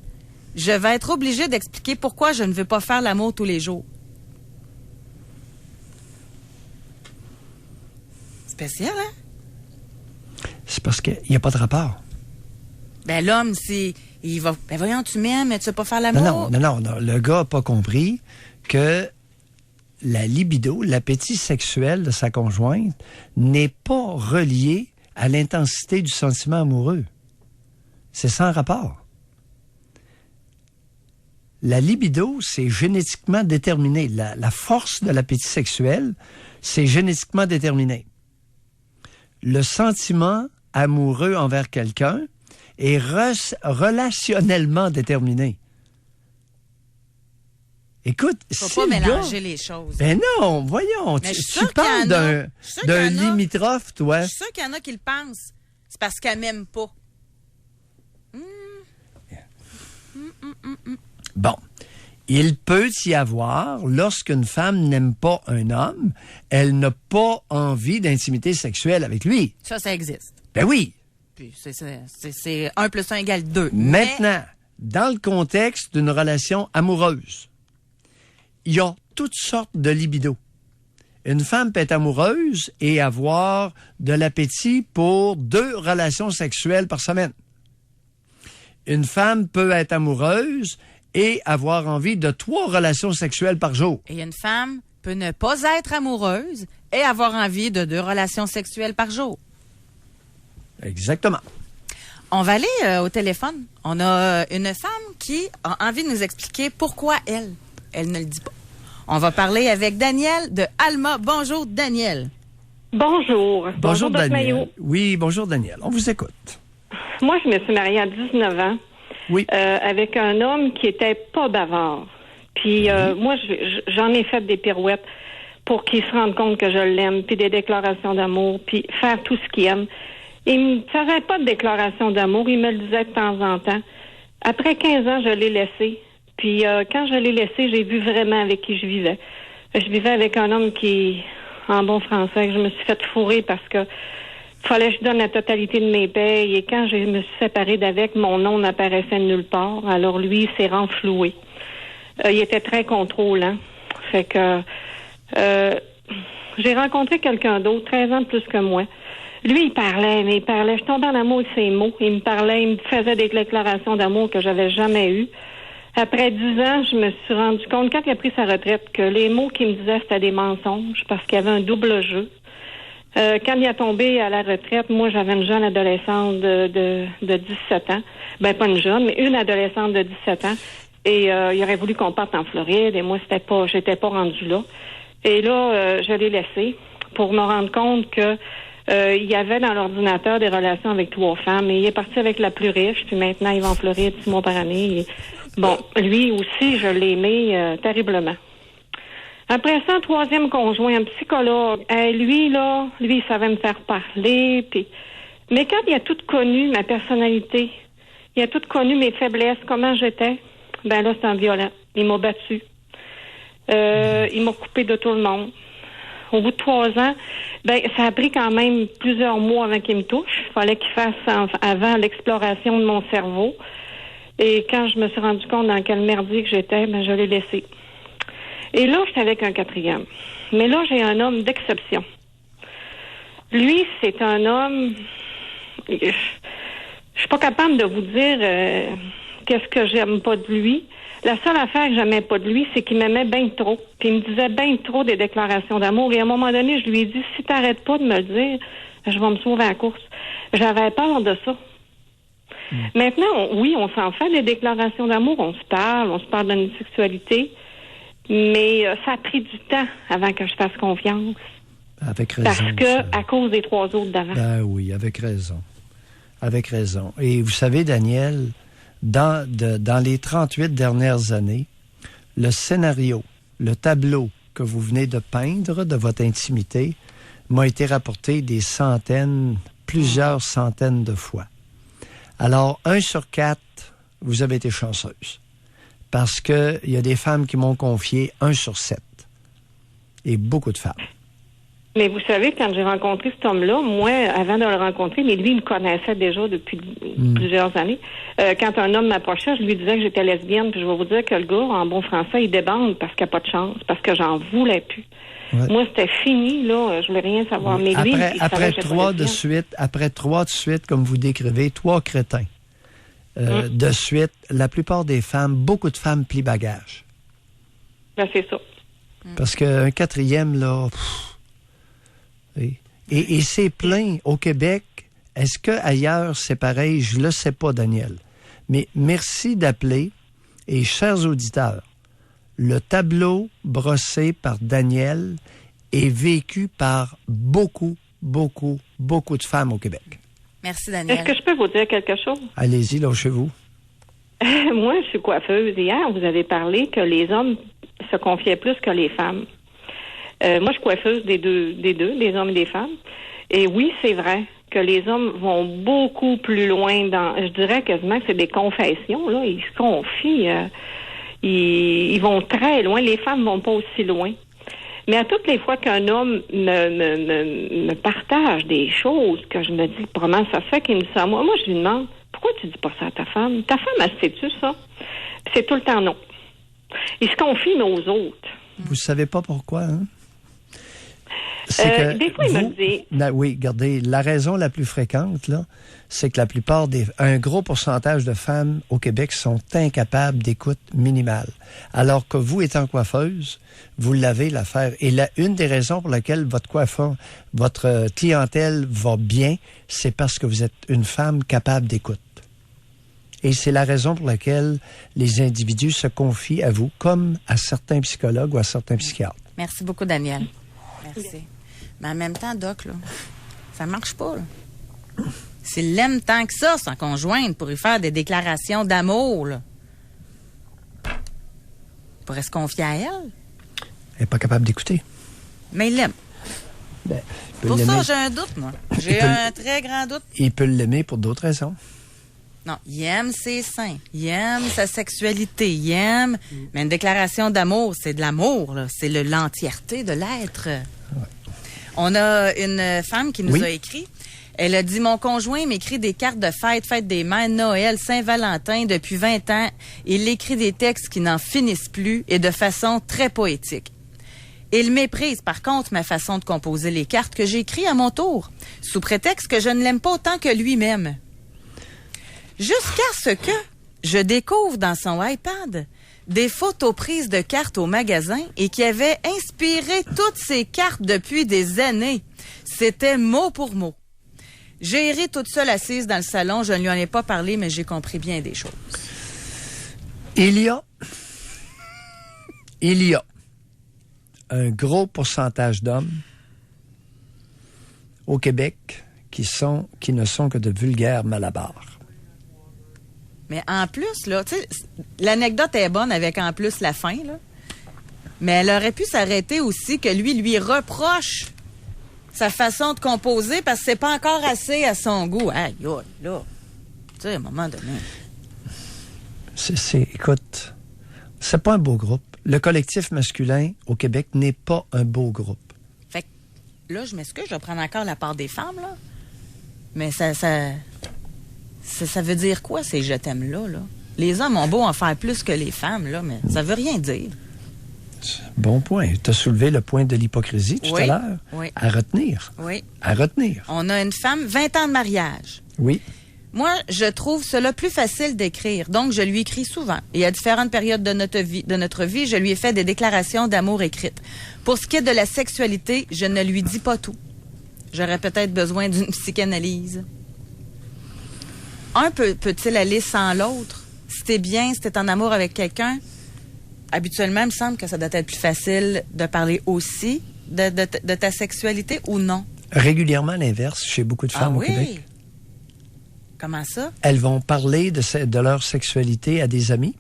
je vais être obligée d'expliquer pourquoi je ne veux pas faire l'amour tous les jours. Spécial, hein? C'est parce qu'il n'y a pas de rapport. Ben, l'homme, il va, ben, voyons, tu m'aimes, mais tu veux pas faire l'amour? Non. Le gars n'a pas compris que la libido, l'appétit sexuel de sa conjointe n'est pas relié à l'intensité du sentiment amoureux. C'est sans rapport. La libido, c'est génétiquement déterminé. La force de l'appétit sexuel, c'est génétiquement déterminé. Le sentiment amoureux envers quelqu'un est relationnellement déterminé. Écoute, faut pas mélanger les choses. Ben non, voyons, tu parles d'un limitrophe, toi. Je suis sûre qu'il y en a qui le pensent. C'est parce qu'elle m'aime pas. Bon, Il peut y avoir, lorsqu'une femme n'aime pas un homme, elle n'a pas envie d'intimité sexuelle avec lui. Ça existe. Ben oui. Puis c'est 1 + 1 = 2. Maintenant, dans le contexte d'une relation amoureuse, il y a toutes sortes de libido. Une femme peut être amoureuse et avoir de l'appétit pour 2 relations sexuelles par semaine. Une femme peut être amoureuse et avoir envie de 3 relations sexuelles par jour. Et une femme peut ne pas être amoureuse et avoir envie de 2 relations sexuelles par jour. Exactement. On va aller au téléphone. On a une femme qui a envie de nous expliquer pourquoi elle ne le dit pas. On va parler avec Daniel de Alma. Bonjour, Daniel. Bonjour. Bonjour, Daniel. Maillot. Oui, bonjour, Daniel. On vous écoute. Moi, je me suis mariée à 19 ans. Oui. Avec un homme qui était pas bavard. Puis moi, j'en ai fait des pirouettes pour qu'il se rende compte que je l'aime, puis des déclarations d'amour, puis faire tout ce qu'il aime. Il me faisait pas de déclaration d'amour, il me le disait de temps en temps. Après 15 ans, je l'ai laissé. Puis quand je l'ai laissé, j'ai vu vraiment avec qui je vivais. Je vivais avec un homme qui, en bon français, je me suis fait fourrer parce que fallait que je donne la totalité de mes payes. Et quand je me suis séparée d'avec, mon nom n'apparaissait nulle part. Alors lui, il s'est renfloué. Il était très contrôlant. Fait que j'ai rencontré quelqu'un d'autre, 13 ans de plus que moi. Lui, il parlait. Je tombais en amour de ses mots. Il me parlait, il me faisait des déclarations d'amour que j'avais jamais eues. Après 10 ans, je me suis rendu compte, quand il a pris sa retraite, que les mots qu'il me disait, c'était des mensonges parce qu'il y avait un double jeu. Quand il a tombé à la retraite, moi, j'avais une jeune adolescente de 17 ans. Ben, pas une jeune, mais une adolescente de 17 ans. Et il aurait voulu qu'on parte en Floride. Et moi, j'étais pas rendue là. Et là, je l'ai laissé pour me rendre compte que il y avait dans l'ordinateur des relations avec 3 femmes. Et il est parti avec la plus riche. Puis maintenant, il va en Floride 6 mois par année. Et, bon, lui aussi, je l'ai aimé terriblement. Après ça, un 3e conjoint, un psychologue. Lui, il savait me faire parler. Puis... Mais quand il a tout connu, ma personnalité, il a tout connu mes faiblesses, comment j'étais, ben là, c'est un violent. Il m'a battu. Il m'a coupé de tout le monde. Au bout de 3 ans, ben ça a pris quand même plusieurs mois avant qu'il me touche. Il fallait qu'il fasse avant l'exploration de mon cerveau. Et quand je me suis rendu compte dans quel merdier que j'étais, ben je l'ai laissé. Et là, j'étais avec un 4e. Mais là, j'ai un homme d'exception. Lui, c'est un homme... Je suis pas capable de vous dire qu'est-ce que j'aime pas de lui. La seule affaire que j'aimais pas de lui, c'est qu'il m'aimait bien trop. Puis il me disait bien trop des déclarations d'amour. Et à un moment donné, je lui ai dit, si t'arrêtes pas de me le dire, je vais me sauver à la course. J'avais peur de ça. Maintenant, on s'en fait des déclarations d'amour. On se parle de notre sexualité. Mais ça a pris du temps avant que je fasse confiance. Avec raison. Parce que, à cause des 3 autres d'avant. Ben oui, avec raison. Avec raison. Et vous savez, Daniel, dans les 38 dernières années, le scénario, le tableau que vous venez de peindre de votre intimité m'a été rapporté des centaines, plusieurs centaines de fois. Alors, 1 sur 4, vous avez été chanceuse. Parce que il y a des femmes qui m'ont confié 1 sur 7. Et beaucoup de femmes. Mais vous savez, quand j'ai rencontré cet homme-là, moi, avant de le rencontrer, mais lui, il me connaissait déjà depuis plusieurs années. Quand un homme m'approchait, je lui disais que j'étais lesbienne, puis je vais vous dire que le gars, en bon français, il débande parce qu'il n'y a pas de chance, parce que j'en voulais plus. Ouais. Moi, c'était fini, là, je voulais rien savoir. Mais lui, après 3 de suite, comme vous décrivez, 3 crétins. De suite, la plupart des femmes, beaucoup de femmes plient bagage. Ben, c'est ça. Parce qu'un 4e, là... Et c'est plein au Québec. Est-ce qu'ailleurs, c'est pareil? Je le sais pas, Daniel. Mais merci d'appeler. Et chers auditeurs, le tableau brossé par Daniel est vécu par beaucoup, beaucoup, beaucoup de femmes au Québec. Merci, Daniel. Est-ce que je peux vous dire quelque chose? Allez-y, lâchez-vous. Moi, je suis coiffeuse. Hier, vous avez parlé que les hommes se confiaient plus que les femmes. Moi, je suis coiffeuse des deux, des hommes et des femmes. Et oui, c'est vrai que les hommes vont beaucoup plus loin dans... Je dirais quasiment que c'est des confessions, là. Ils se confient. Ils vont très loin. Les femmes vont pas aussi loin. Mais à toutes les fois qu'un homme me partage des choses que je me dis, comment ça se fait qu'il me dit ça à moi? Moi, je lui demande, pourquoi tu dis pas ça à ta femme? Ta femme, elle sait-tu ça? Puis c'est tout le temps non. Il se confie, mais aux autres. Vous savez pas pourquoi, hein? Des fois, il me dit... Oui, regardez, la raison la plus fréquente, là, c'est que un gros pourcentage de femmes au Québec sont incapables d'écoute minimale. Alors que vous, étant coiffeuse, vous l'avez l'affaire. Et une des raisons pour laquelle votre clientèle va bien, c'est parce que vous êtes une femme capable d'écoute. Et c'est la raison pour laquelle les individus se confient à vous, comme à certains psychologues ou à certains psychiatres. Merci beaucoup, Daniel. Merci. Mais en même temps, Doc, là, ça marche pas, là. S'il l'aime tant que ça, son conjointe, pour lui faire des déclarations d'amour, là, il pourrait se confier à elle. Elle n'est pas capable d'écouter. Mais il l'aime. Pour ça, j'ai un doute, moi. J'ai un très grand doute. Il peut l'aimer pour d'autres raisons. Non, il aime ses seins, il aime sa sexualité, il aime... Mais une déclaration d'amour, c'est de l'amour, là. C'est l'entièreté de l'être. Ouais. On a une femme qui nous a écrit. Elle a dit, mon conjoint m'écrit des cartes de fête des mères, Noël, Saint-Valentin, depuis 20 ans. Il écrit des textes qui n'en finissent plus et de façon très poétique. Il méprise, par contre, ma façon de composer les cartes que j'écris à mon tour, sous prétexte que je ne l'aime pas autant que lui-même. Jusqu'à ce que je découvre dans son iPad des photos prises de cartes au magasin et qui avaient inspiré toutes ces cartes depuis des années. C'était mot pour mot. J'ai ri toute seule assise dans le salon. Je ne lui en ai pas parlé, mais j'ai compris bien des choses. Il y a un gros pourcentage d'hommes au Québec qui ne sont que de vulgaires malabares. Mais en plus, là, tu sais, l'anecdote est bonne avec en plus la fin, là. Mais elle aurait pu s'arrêter aussi que lui reproche sa façon de composer parce que c'est pas encore assez à son goût. Aïe, là. Tu sais, à un moment donné. Écoute, c'est pas un beau groupe. Le collectif masculin au Québec n'est pas un beau groupe. Fait que là, je m'excuse, je vais prendre encore la part des femmes, là. Mais ça veut dire quoi, ces je t'aime-là, là? Les hommes ont beau en faire plus que les femmes, là, mais ça veut rien dire. Bon point. Tu as soulevé le point de l'hypocrisie tout à l'heure. Oui. À retenir. Oui. À retenir. On a une femme, 20 ans de mariage. Oui. Moi, je trouve cela plus facile d'écrire. Donc, je lui écris souvent. Et à différentes périodes de notre vie, je lui ai fait des déclarations d'amour écrites. Pour ce qui est de la sexualité, je ne lui dis pas tout. J'aurais peut-être besoin d'une psychanalyse. Un peut-il aller sans l'autre? Si t'es bien, si t'es en amour avec quelqu'un, habituellement, il me semble que ça doit être plus facile de parler aussi de ta sexualité ou non? Régulièrement l'inverse chez beaucoup de femmes au Québec. Comment ça? Elles vont parler de leur sexualité à des amis,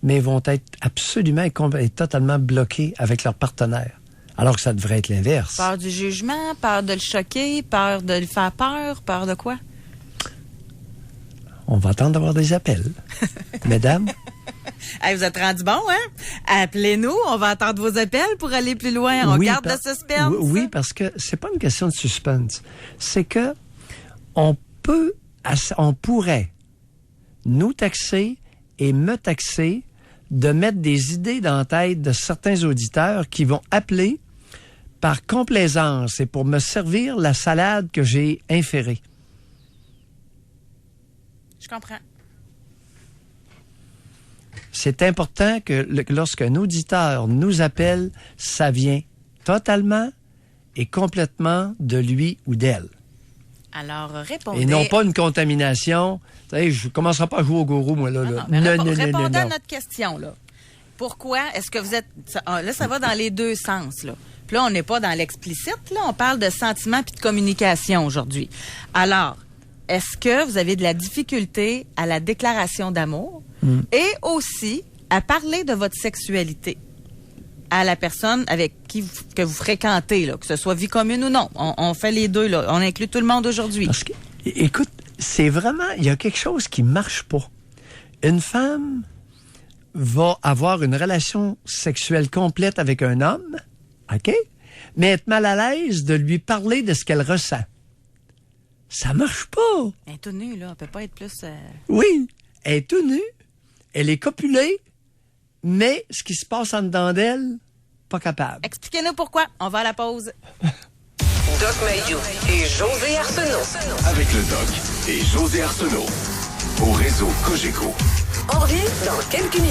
mais vont être absolument et totalement bloquées avec leur partenaire. Alors que ça devrait être l'inverse. Peur du jugement, peur de le choquer, peur de lui faire peur de quoi? On va attendre d'avoir des appels. Mesdames? Hey, vous êtes rendus bon, hein? Appelez-nous, on va attendre vos appels pour aller plus loin. On garde le suspense. Oui, parce que c'est pas une question de suspense. C'est que on pourrait nous taxer et me taxer de mettre des idées dans la tête de certains auditeurs qui vont appeler par complaisance et pour me servir la salade que j'ai inférée. Je comprends. C'est important que lorsqu'un auditeur nous appelle, ça vient totalement et complètement de lui ou d'elle. Alors, répondez. Et non pas une contamination. Tu sais, je ne commencerai pas à jouer au gourou, moi, là. Non, répondez à notre question, là. Pourquoi est-ce que vous êtes... Là, ça va dans les deux sens, là. Puis là, on n'est pas dans l'explicite, là. On parle de sentiments puis de communication aujourd'hui. Alors, est-ce que vous avez de la difficulté à la déclaration d'amour et aussi à parler de votre sexualité à la personne avec que vous fréquentez, là, que ce soit vie commune ou non? On fait les deux, là. On inclut tout le monde aujourd'hui. Parce que, écoute, c'est vraiment... Il y a quelque chose qui marche pas. Une femme va avoir une relation sexuelle complète avec un homme, OK? Mais être mal à l'aise de lui parler de ce qu'elle ressent. Ça marche pas. Elle est tout nue, là. Elle peut pas être plus... Oui, elle est tout nue, elle est copulée, mais ce qui se passe en dedans d'elle, pas capable. Expliquez-nous pourquoi. On va à la pause. Doc Mayou et José Arsenault. Avec le Doc et José Arsenault. Au réseau Cogeco. On revient dans quelques minutes.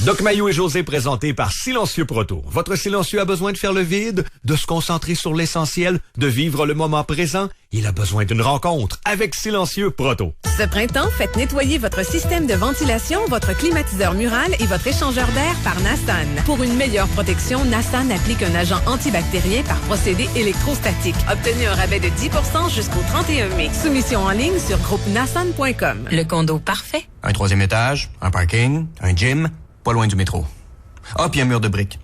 Doc Mayou et José présentés par Silencieux Proto. Votre silencieux a besoin de faire le vide, de se concentrer sur l'essentiel, de vivre le moment présent. Il a besoin d'une rencontre avec Silencieux Proto. Ce printemps, faites nettoyer votre système de ventilation, votre climatiseur mural et votre échangeur d'air par Nassan. Pour une meilleure protection, Nassan applique un agent antibactérien par procédé électrostatique. Obtenez un rabais de 10% jusqu'au 31 mai. Soumission en ligne sur groupenassan.com. Le condo parfait. Un 3e étage, un parking, un gym, pas loin du métro. Ah, puis un mur de briques.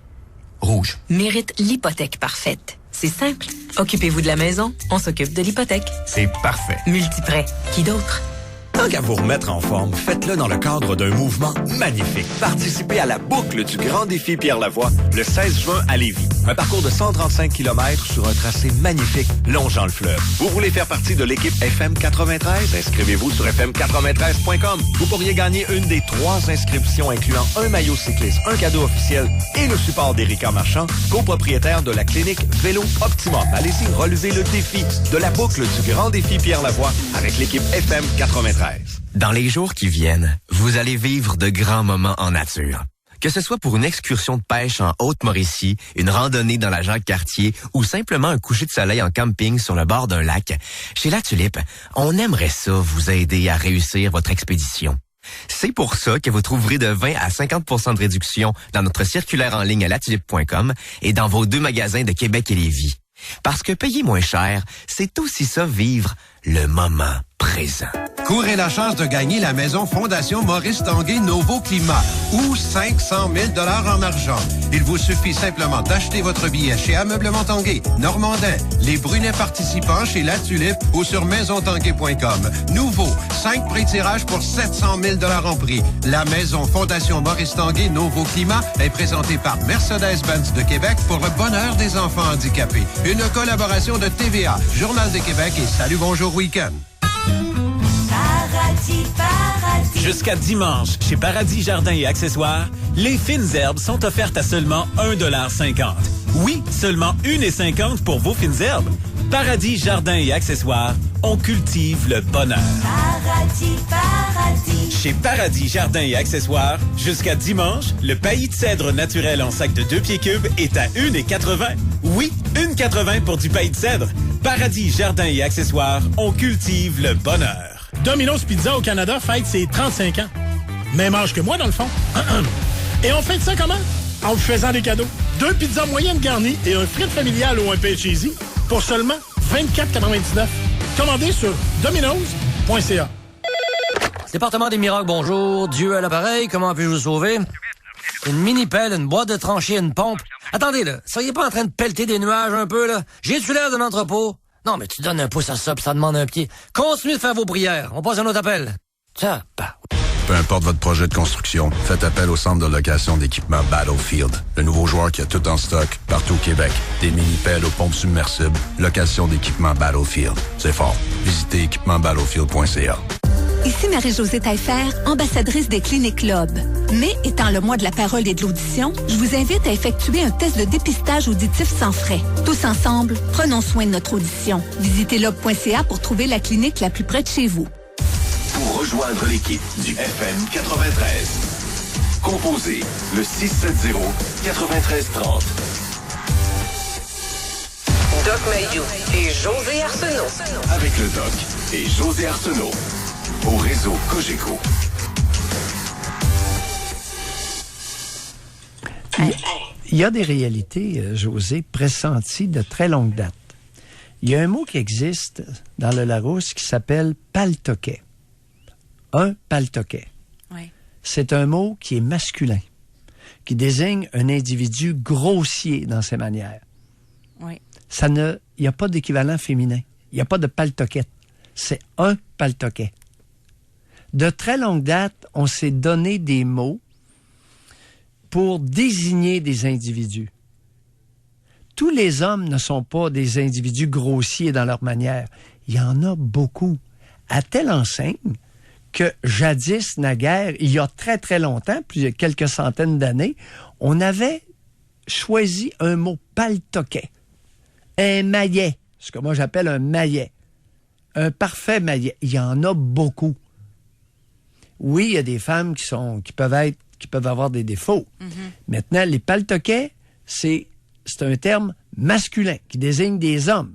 Rouge. Mérite l'hypothèque parfaite. C'est simple. Occupez-vous de la maison, on s'occupe de l'hypothèque. C'est parfait. Multiprêt. Qui d'autre? Tant qu'à vous remettre en forme, faites-le dans le cadre d'un mouvement magnifique. Participez à la boucle du Grand Défi Pierre Lavoie le 16 juin à Lévis. Un parcours de 135 km sur un tracé magnifique longeant le fleuve. Vous voulez faire partie de l'équipe FM 93? Inscrivez-vous sur fm93.com. Vous pourriez gagner une des 3 inscriptions incluant un maillot cycliste, un cadeau officiel et le support d'Érica Marchand, copropriétaire de la clinique Vélo Optimum. Allez-y, relevez le défi de la boucle du Grand Défi Pierre Lavoie avec l'équipe FM 93. Dans les jours qui viennent, vous allez vivre de grands moments en nature. Que ce soit pour une excursion de pêche en Haute-Mauricie, une randonnée dans la Jacques-Cartier ou simplement un coucher de soleil en camping sur le bord d'un lac, chez La Tulipe, on aimerait ça vous aider à réussir votre expédition. C'est pour ça que vous trouverez de 20 à 50% de réduction dans notre circulaire en ligne à latulipe.com et dans vos 2 magasins de Québec et Lévis. Parce que payer moins cher, c'est aussi ça vivre le moment présent. Courez la chance de gagner la maison Fondation Maurice Tanguay Nouveau Climat ou 500 000 $ en argent. Il vous suffit simplement d'acheter votre billet chez Ameublement Tanguay, Normandin, les Brunets participants chez La Tulipe ou sur maisontanguay.com. Nouveau, 5 pré-tirages pour 700 000 $ en prix. La maison Fondation Maurice Tanguay Nouveau Climat est présentée par Mercedes-Benz de Québec pour le bonheur des enfants handicapés. Une collaboration de TVA, Journal de Québec et Salut Bonjour Week-end. Paradis. Jusqu'à dimanche, chez Paradis Jardins et Accessoires, les fines herbes sont offertes à seulement 1,50 $. Oui, seulement 1,50 $ pour vos fines herbes. Paradis Jardins et Accessoires, on cultive le bonheur. Paradis. Chez Paradis Jardins et Accessoires, jusqu'à dimanche, le paillis de cèdre naturel en sac de 2 pieds cubes est à 1,80 $. Oui, 1,80 $ pour du paillis de cèdre. Paradis Jardins et Accessoires, on cultive le bonheur. Domino's Pizza au Canada fête ses 35 ans. Même âge que moi, dans le fond. Et on fête ça comment? En vous faisant des cadeaux. 2 pizzas moyennes garnies et un frite familial ou un pain cheesy pour seulement 24,99 $. Commandez sur dominos.ca. Département des miracles, bonjour. Dieu à l'appareil, comment puis-je vous sauver? Une mini-pelle, une boîte de tranchée, une pompe. Attendez, là, soyez pas en train de pelleter des nuages un peu, là? J'ai-tu l'air d'un entrepôt? Non, mais tu donnes un pouce à ça, puis ça demande un pied. Continuez de faire vos prières. On passe à un autre appel. Ça, bah. Peu importe votre projet de construction, faites appel au centre de location d'équipement Battlefield. Le nouveau joueur qui a tout en stock, partout au Québec. Des mini-pelles aux pompes submersibles. Location d'équipement Battlefield. C'est fort. Visitez équipement-battlefield.ca. Ici Marie-Josée Taillefer, ambassadrice des cliniques Lob. Mais, étant le mois de la parole et de l'audition, je vous invite à effectuer un test de dépistage auditif sans frais. Tous ensemble, prenons soin de notre audition. Visitez lob.ca pour trouver la clinique la plus près de chez vous. Pour rejoindre l'équipe du FM 93, composez le 670-9330. Doc Mayou et José Arsenault. Avec le Doc et José Arsenault. Au réseau Cogeco. Il y a des réalités, José, pressenties de très longue date. Il y a un mot qui existe dans le Larousse qui s'appelle paltoquet. Un paltoquet. Oui. C'est un mot qui est masculin, qui désigne un individu grossier dans ses manières. Oui. Il n'y a pas d'équivalent féminin. Il n'y a pas de paltoquette. C'est un paltoquet. De très longue date, on s'est donné des mots pour désigner des individus. Tous les hommes ne sont pas des individus grossiers dans leur manière. Il y en a beaucoup. À telle enseigne que jadis, naguère, il y a très, très longtemps, quelques centaines d'années, on avait choisi un mot paltoquet. Un maillet, ce que moi j'appelle un maillet. Un parfait maillet. Il y en a beaucoup. Oui, il y a des femmes qui peuvent avoir des défauts. Maintenant, les paltoquets, c'est un terme masculin qui désigne des hommes.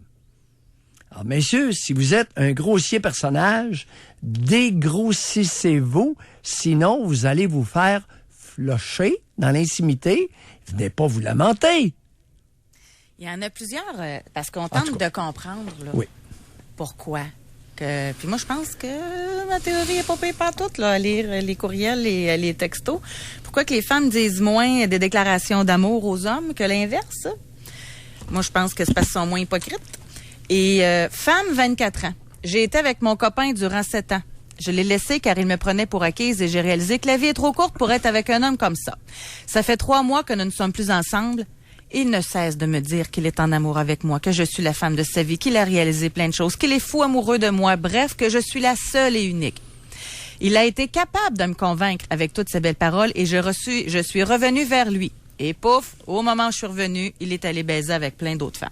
Alors, messieurs, si vous êtes un grossier personnage, dégrossissez-vous, sinon vous allez vous faire flocher dans l'intimité. Venez pas vous lamenter. Il y en a plusieurs, parce qu'on tente de comprendre là, pourquoi. Puis moi, je pense que ma théorie est pas payée partout, là, à lire les courriels et les textos. Pourquoi que les femmes disent moins des déclarations d'amour aux hommes que l'inverse? Moi, je pense que c'est parce qu'ils sont moins hypocrites. Et femme, 24 ans. J'ai été avec mon copain durant 7 ans. Je l'ai laissé car il me prenait pour acquise et j'ai réalisé que la vie est trop courte pour être avec un homme comme ça. Ça fait 3 mois que nous ne sommes plus ensemble. Il ne cesse de me dire qu'il est en amour avec moi, que je suis la femme de sa vie, qu'il a réalisé plein de choses, qu'il est fou amoureux de moi, bref, que je suis la seule et unique. Il a été capable de me convaincre avec toutes ces belles paroles et je suis revenue vers lui. Et pouf, au moment où je suis revenue, il est allé baiser avec plein d'autres femmes.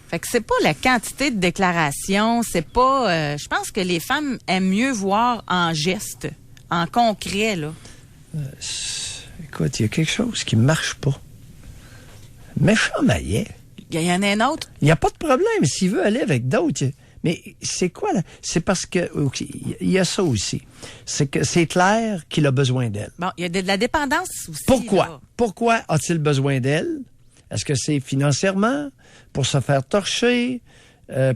Fait que c'est pas la quantité de déclarations, c'est pas... je pense que les femmes aiment mieux voir en geste, en concret, là. Écoute, il y a quelque chose qui marche pas. Méchant maillet. Il y en a un autre. Il n'y a pas de problème s'il veut aller avec d'autres. Mais c'est quoi, là? C'est parce que... il y a ça aussi. C'est que c'est clair qu'il a besoin d'elle. Bon, il y a de la dépendance aussi. Pourquoi? Là. Pourquoi a-t-il besoin d'elle? Est-ce que c'est financièrement? Pour se faire torcher?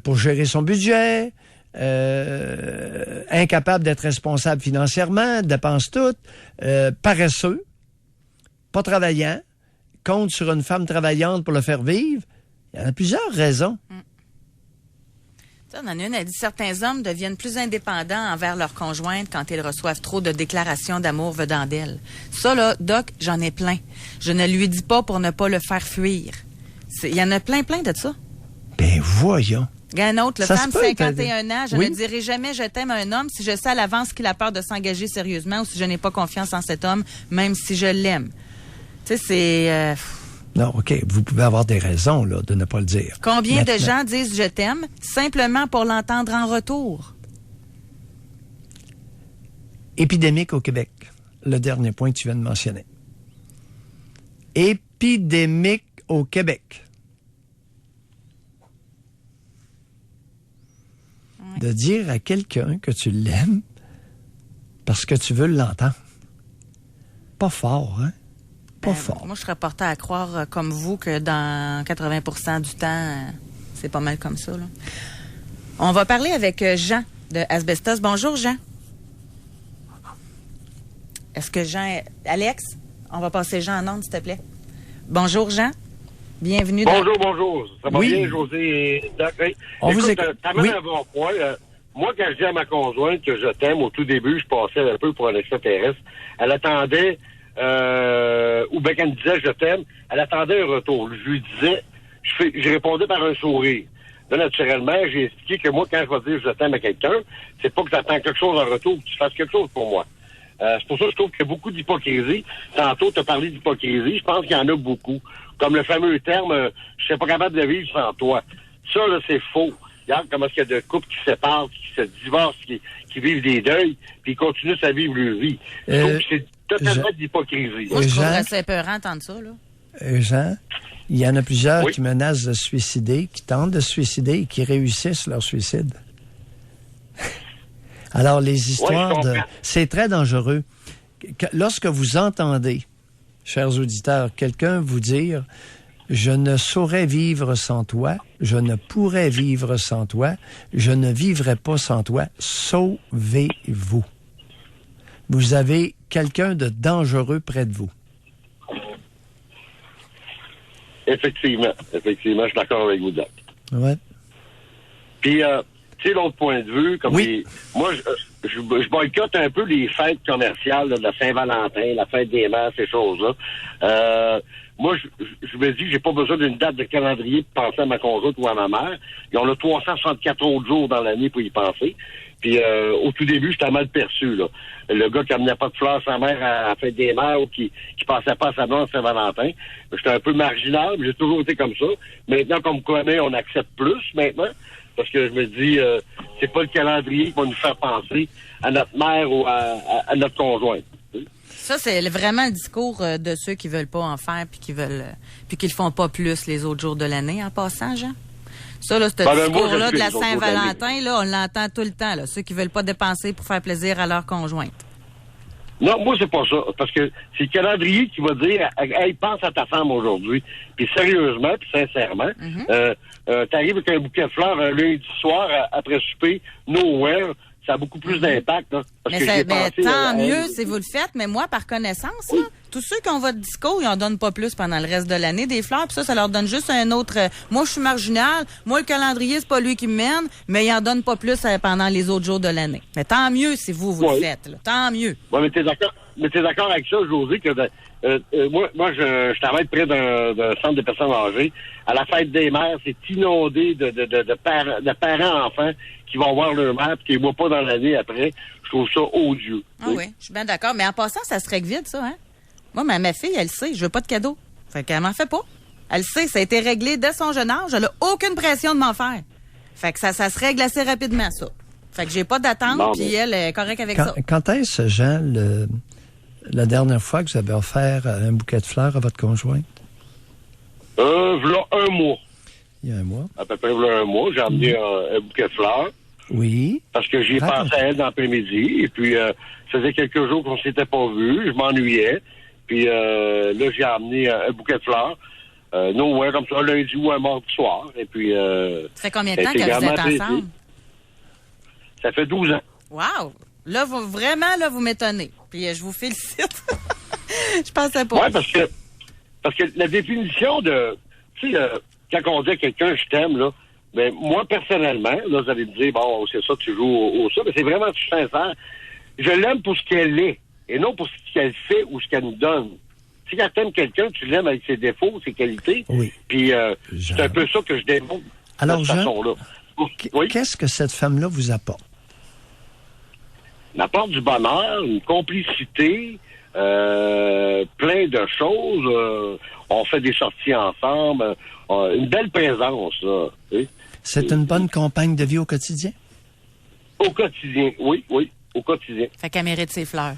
Pour gérer son budget? Incapable d'être responsable financièrement? Dépense tout? Paresseux? Pas travaillant? Compte sur une femme travaillante pour le faire vivre? Il y en a plusieurs raisons. Ça, on en a une, elle dit certains hommes deviennent plus indépendants envers leur conjointe quand ils reçoivent trop de déclarations d'amour venant d'elle. Ça, là, Doc, j'en ai plein. Je ne lui dis pas pour ne pas le faire fuir. Il y en a plein de ça. Ben voyons. Il y a un autre, le femme, 51 ans, je oui. ne dirai jamais je t'aime à un homme si je sais à l'avance qu'il a peur de s'engager sérieusement ou si je n'ai pas confiance en cet homme, même si je l'aime. Tu sais, c'est... Non, OK, vous pouvez avoir des raisons là, de ne pas le dire. Combien de gens disent « je t'aime » simplement pour l'entendre en retour? Épidémique au Québec, le dernier point que tu viens de mentionner. Épidémique au Québec. Oui. De dire à quelqu'un que tu l'aimes parce que tu veux l'entendre. Pas fort, hein? Pas fort. Moi, je serais portée à croire, comme vous, que dans 80% du temps, c'est pas mal comme ça, là. On va parler avec Jean de Asbestos. Bonjour, Jean. Est-ce que Jean... Alex, on va passer Jean en ondes, s'il te plaît. Bonjour, Jean. Bienvenue. Bonjour. Ça va bien, José et Doc? On vous écoute. Oui. Moi, quand je dis à ma conjointe que je t'aime, au tout début, je passais un peu pour un extraterrestre. Elle attendait... ou bien qu'elle me disait je t'aime, elle attendait un retour. Je lui disais, je répondais par un sourire. Là, naturellement, j'ai expliqué que moi, quand je vais dire je t'aime à quelqu'un, c'est pas que tu attends quelque chose en retour, que tu fasses quelque chose pour moi. C'est pour ça que je trouve qu'il y a beaucoup d'hypocrisie. Tantôt, tu as parlé d'hypocrisie, je pense qu'il y en a beaucoup. Comme le fameux terme, je serais pas capable de vivre sans toi. Ça, là, c'est faux. Regarde comment est-ce qu'il y a de couples qui se séparent, qui se divorcent, qui vivent des deuils, puis ils continuent à vivre leur vie. Je trouve que c'est totalement d'hypocrisie. Moi, je trouverais ça épeurant d'entendre ça, là. Jean, il y en a plusieurs qui menacent de se suicider, qui tentent de se suicider et qui réussissent leur suicide. Alors, les histoires c'est très dangereux. Lorsque vous entendez, chers auditeurs, quelqu'un vous dire « Je ne saurais vivre sans toi, je ne pourrais vivre sans toi, je ne vivrai pas sans toi », sauvez-vous. Vous avez quelqu'un de dangereux près de vous. Effectivement, je suis d'accord avec vous, Doc. Ouais. Puis, tu sais, l'autre point de vue, comme moi, je boycotte un peu les fêtes commerciales là, de la Saint-Valentin, la fête des mères, ces choses-là. Moi, je me dis que j'ai pas besoin d'une date de calendrier pour penser à ma conjointe ou à ma mère. Et on a 364 autres jours dans l'année pour y penser. Puis au tout début, j'étais mal perçu, là. Le gars qui amenait pas de fleurs à sa mère à la fête des mères ou qui passait pas à sa blonde à Saint-Valentin. J'étais un peu marginal, mais j'ai toujours été comme ça. Maintenant, comme connaît, on accepte plus maintenant. Parce que je me dis, c'est pas le calendrier qui va nous faire penser à notre mère ou à notre conjointe. Ça, c'est vraiment le discours de ceux qui veulent pas en faire puis qui le font pas plus les autres jours de l'année en passant, Jean. Ça, là, ce discours-là de la Saint-Valentin, là, on l'entend tout le temps, là. Ceux qui veulent pas dépenser pour faire plaisir à leur conjointe. Non, moi, c'est pas ça. Parce que c'est le calendrier qui va dire, hey, pense à ta femme aujourd'hui. Puis sérieusement, puis sincèrement, t'arrives avec un bouquet de fleurs un lundi soir après souper, nowhere, ça a beaucoup plus d'impact. Là, parce mais que tant mieux si vous le faites, mais moi, par connaissance, là, tous ceux qui ont votre disco, ils en donnent pas plus pendant le reste de l'année des fleurs, puis ça leur donne juste un autre... moi, je suis marginal, moi, le calendrier, c'est pas lui qui me mène, mais il en donne pas plus pendant les autres jours de l'année. Mais tant mieux si vous le faites, là. Tant mieux. Ouais, mais t'es d'accord avec ça, José, que moi, je travaille près d'un centre de personnes âgées. À la fête des mères, c'est inondé de parents-enfants qui vont voir leur mère et qui ne les voient pas dans l'année après. Je trouve ça odieux. Ah oui, je suis bien d'accord. Mais en passant, ça se règle vite, ça, hein? Moi, ma fille, elle sait, je veux pas de cadeau. Fait qu'elle m'en fait pas. Elle sait, ça a été réglé dès son jeune âge. Elle a aucune pression de m'en faire. Fait que ça se règle assez rapidement, ça. Fait que j'ai pas d'attente, puis elle est correcte avec ça. Quand est-ce, Jean, la dernière fois que vous avez offert un bouquet de fleurs à votre conjointe? Voilà un mois. Il y a un mois? À peu près voilà un mois, j'ai amené un bouquet de fleurs. Oui. Parce que j'y ai pensé à elle dans l'après-midi. Et puis, ça faisait quelques jours qu'on s'était pas vus. Je m'ennuyais. Puis là, j'ai amené un bouquet de fleurs. Nowhere, comme ça, lundi ou un mardi soir. Et puis... ça fait combien de temps que vous êtes ensemble? Ça fait 12 ans. Wow! Là, vous m'étonnez. Puis je vous félicite. Je pensais pas. Oui, parce que la définition de... Tu sais, quand on dit à quelqu'un « je t'aime », là, ben moi, personnellement, là, vous allez me dire « bon, c'est ça, tu joues au ça », mais c'est vraiment sincère. Je l'aime pour ce qu'elle est, et non pour ce qu'elle fait ou ce qu'elle nous donne. Si quand t'aimes quelqu'un, tu l'aimes avec ses défauts, ses qualités. Oui. Puis c'est un peu ça que je démontre de cette façon-là. Oui? Qu'est-ce que cette femme-là vous apporte? Elle apporte du bonheur, une complicité, plein de choses. On fait des sorties ensemble. Une belle présence, là. Oui. C'est une bonne compagne de vie au quotidien? Au quotidien, oui, au quotidien. Fait qu'elle mérite ses fleurs.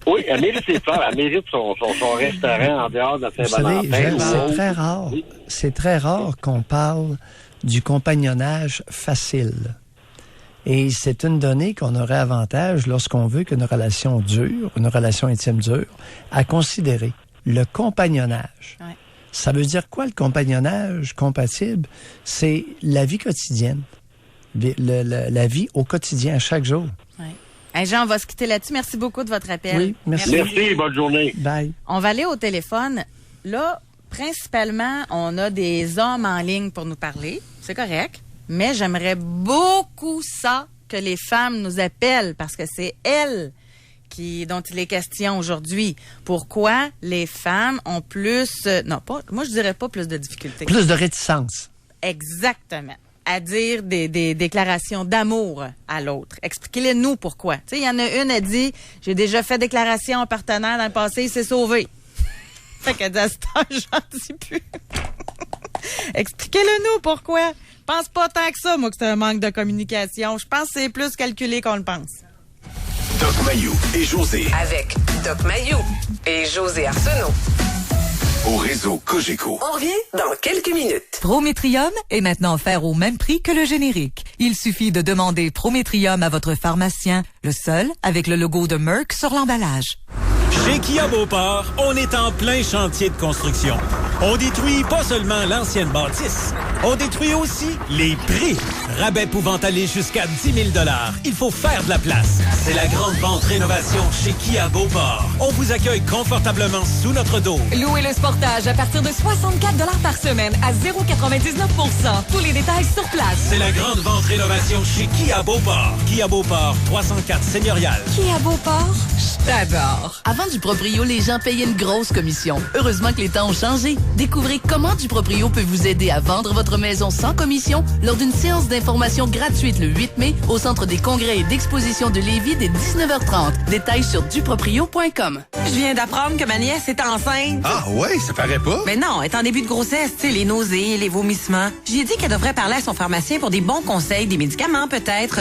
Oui, elle mérite ses fleurs. Elle mérite son restaurant en dehors de la Saint-Valentin. Vous savez, c'est très rare. Oui. C'est très rare qu'on parle du compagnonnage facile. Et c'est une donnée qu'on aurait avantage lorsqu'on veut qu'une relation dure, une relation intime dure, à considérer. Le compagnonnage. Ouais. Ça veut dire quoi, le compagnonnage compatible? C'est la vie quotidienne. La vie au quotidien, à chaque jour. Ouais. Hey Jean, on va se quitter là-dessus. Merci beaucoup de votre appel. Oui, merci. Merci, bonne journée. Bye. On va aller au téléphone. Là, principalement, on a des hommes en ligne pour nous parler. C'est correct. Mais j'aimerais beaucoup ça que les femmes nous appellent parce que c'est elles dont il est question aujourd'hui. Pourquoi les femmes ont plus... moi je dirais pas plus de difficultés. Plus de réticence. Exactement. À dire des déclarations d'amour à l'autre. Expliquez-les-nous pourquoi. Tu sais, il y en a une, elle dit, j'ai déjà fait déclaration à partenaire dans le passé, il s'est sauvé. Fait qu'elle dit, à ce temps, j'en dis plus. Expliquez-le-nous pourquoi. Je pense pas tant que ça, moi, que c'est un manque de communication. Je pense que c'est plus calculé qu'on le pense. Doc Mayou et José. Avec Doc Mayou et José Arsenault. Au réseau Cogeco. On revient dans quelques minutes. Prométrium est maintenant offert au même prix que le générique. Il suffit de demander Prométrium à votre pharmacien, le seul avec le logo de Merck sur l'emballage. Chez Kia Beauport, on est en plein chantier de construction. On détruit pas seulement l'ancienne bâtisse, on détruit aussi les prix. Rabais pouvant aller jusqu'à 10 000 $. Il faut faire de la place. C'est la grande vente rénovation chez Kia Beauport. On vous accueille confortablement sous notre dos. Louez le Sportage à partir de 64 $ par semaine à 0,99 %. Tous les détails sur place. C'est la grande vente rénovation chez Kia Beauport. Kia Beauport, 304 Seigneurial. Kia Beauport, je t'adore. Avant du Proprio, les gens payaient une grosse commission. Heureusement que les temps ont changé. Découvrez comment du Proprio peut vous aider à vendre votre maison sans commission lors d'une séance d'information gratuite le 8 mai au Centre des congrès et d'expositions de Lévis dès 19h30. Détails sur duproprio.com. Je viens d'apprendre que ma nièce est enceinte. Ah ouais, ça paraît pas. Mais non, elle est en début de grossesse, tu sais, les nausées, les vomissements. J'ai dit qu'elle devrait parler à son pharmacien pour des bons conseils, des médicaments peut-être.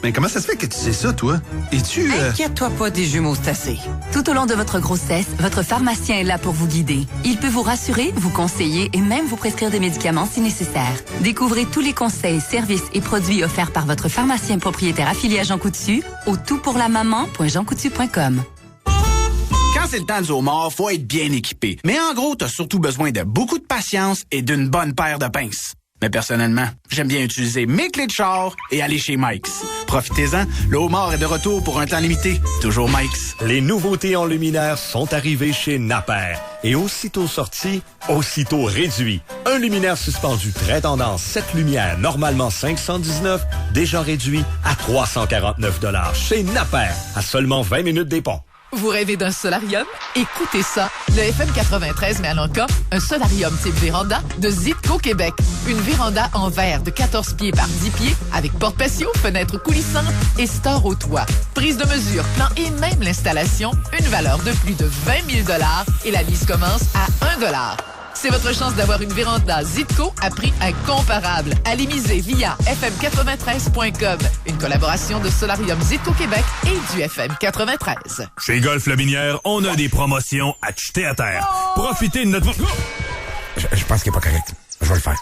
Mais comment ça se fait que tu sais ça, toi? Es-tu... Inquiète-toi pas des jumeaux, c'est assez. Tout au long de votre grossesse, votre pharmacien est là pour vous guider. Il peut vous rassurer, vous conseiller et même vous prescrire des médicaments si nécessaire. Découvrez tous les conseils, services et produits offerts par votre pharmacien propriétaire affilié à Jean Coutu au toutpourlamaman.jeancoutu.com. Quand c'est le temps du homard, faut être bien équipé. Mais en gros, t'as surtout besoin de beaucoup de patience et d'une bonne paire de pinces. Mais personnellement, j'aime bien utiliser mes clés de char et aller chez Mike's. Profitez-en, le homard est de retour pour un temps limité. Toujours Mike's. Les nouveautés en luminaire sont arrivées chez Napper. Et aussitôt sortis, aussitôt réduits. Un luminaire suspendu très tendance, 7 lumières, normalement 519, déjà réduit à 349 $ chez Napper, à seulement 20 minutes des ponts. Vous rêvez d'un solarium? Écoutez ça. Le FM 93 met à l'encan un solarium type véranda de Zitco Québec. Une véranda en verre de 14 pieds par 10 pieds avec porte patio, fenêtre coulissante et store au toit. Prise de mesure, plan et même l'installation, une valeur de plus de 20 000 $ et la lease commence à 1 $. C'est votre chance d'avoir une véranda Zitco à prix incomparable. Allez miser via fm93.com. Une collaboration de Solarium Zitco Québec et du FM 93. Chez Golf Lobinière, on a des promotions à te jeter à terre. Profitez de notre... Je pense qu'il n'est pas correct. Je vais le faire.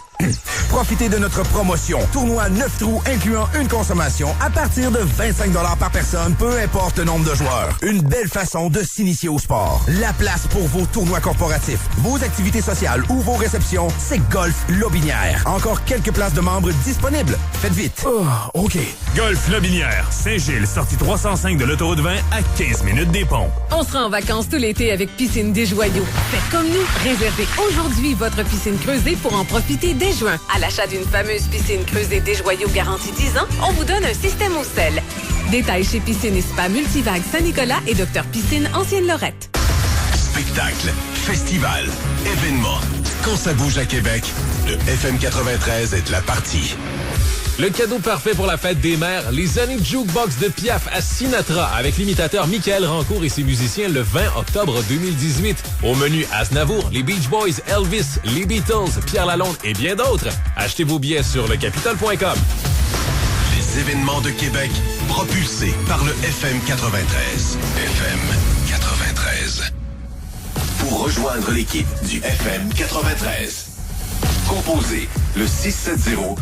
Profitez de notre promotion. Tournoi 9 trous incluant une consommation à partir de 25 $ par personne, peu importe le nombre de joueurs. Une belle façon de s'initier au sport. La place pour vos tournois corporatifs, vos activités sociales ou vos réceptions, c'est Golf Lobinière. Encore quelques places de membres disponibles. Faites vite. Oh, OK. Golf Lobinière, Saint-Gilles, sortie 305 de l'autoroute 20 à 15 minutes des ponts. On sera en vacances tout l'été avec Piscine des Joyaux. Faites comme nous. Réservez aujourd'hui votre piscine creusée pour en profiter dès juin. À l'achat d'une fameuse piscine creusée des Joyaux garantie 10 ans, on vous donne un système au sel. Détails chez Piscine et Spa Multivague Saint-Nicolas et Docteur Piscine Ancienne-Lorette. Spectacle, festival, événement. Quand ça bouge à Québec, le FM 93 est de la partie. Le cadeau parfait pour la fête des mères, les années Jukebox de Piaf à Sinatra avec l'imitateur Michael Rancourt et ses musiciens le 20 octobre 2018. Au menu Aznavour, les Beach Boys, Elvis, les Beatles, Pierre Lalonde et bien d'autres. Achetez vos billets sur lecapitole.com. Les événements de Québec propulsés par le FM 93. FM 93. Pour rejoindre l'équipe du FM 93, composez le 670-9330.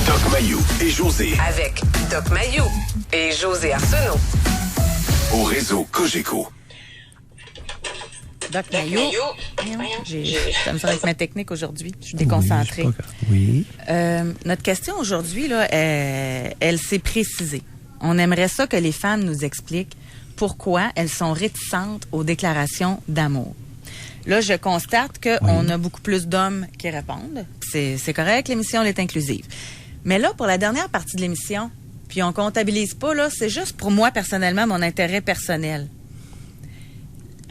Doc Mayou et José. Avec Doc Mayou et José Arsenault. Au réseau Cogeco. Doc Mayou. Ça me avec ma technique aujourd'hui. Je suis déconcentrée. Oui. Notre question aujourd'hui, là, elle s'est précisée. On aimerait ça que les femmes nous expliquent pourquoi elles sont réticentes aux déclarations d'amour. Là, je constate qu'on a beaucoup plus d'hommes qui répondent. C'est correct, l'émission elle est inclusive. Mais là, pour la dernière partie de l'émission, puis on comptabilise pas, là, c'est juste pour moi, personnellement, mon intérêt personnel.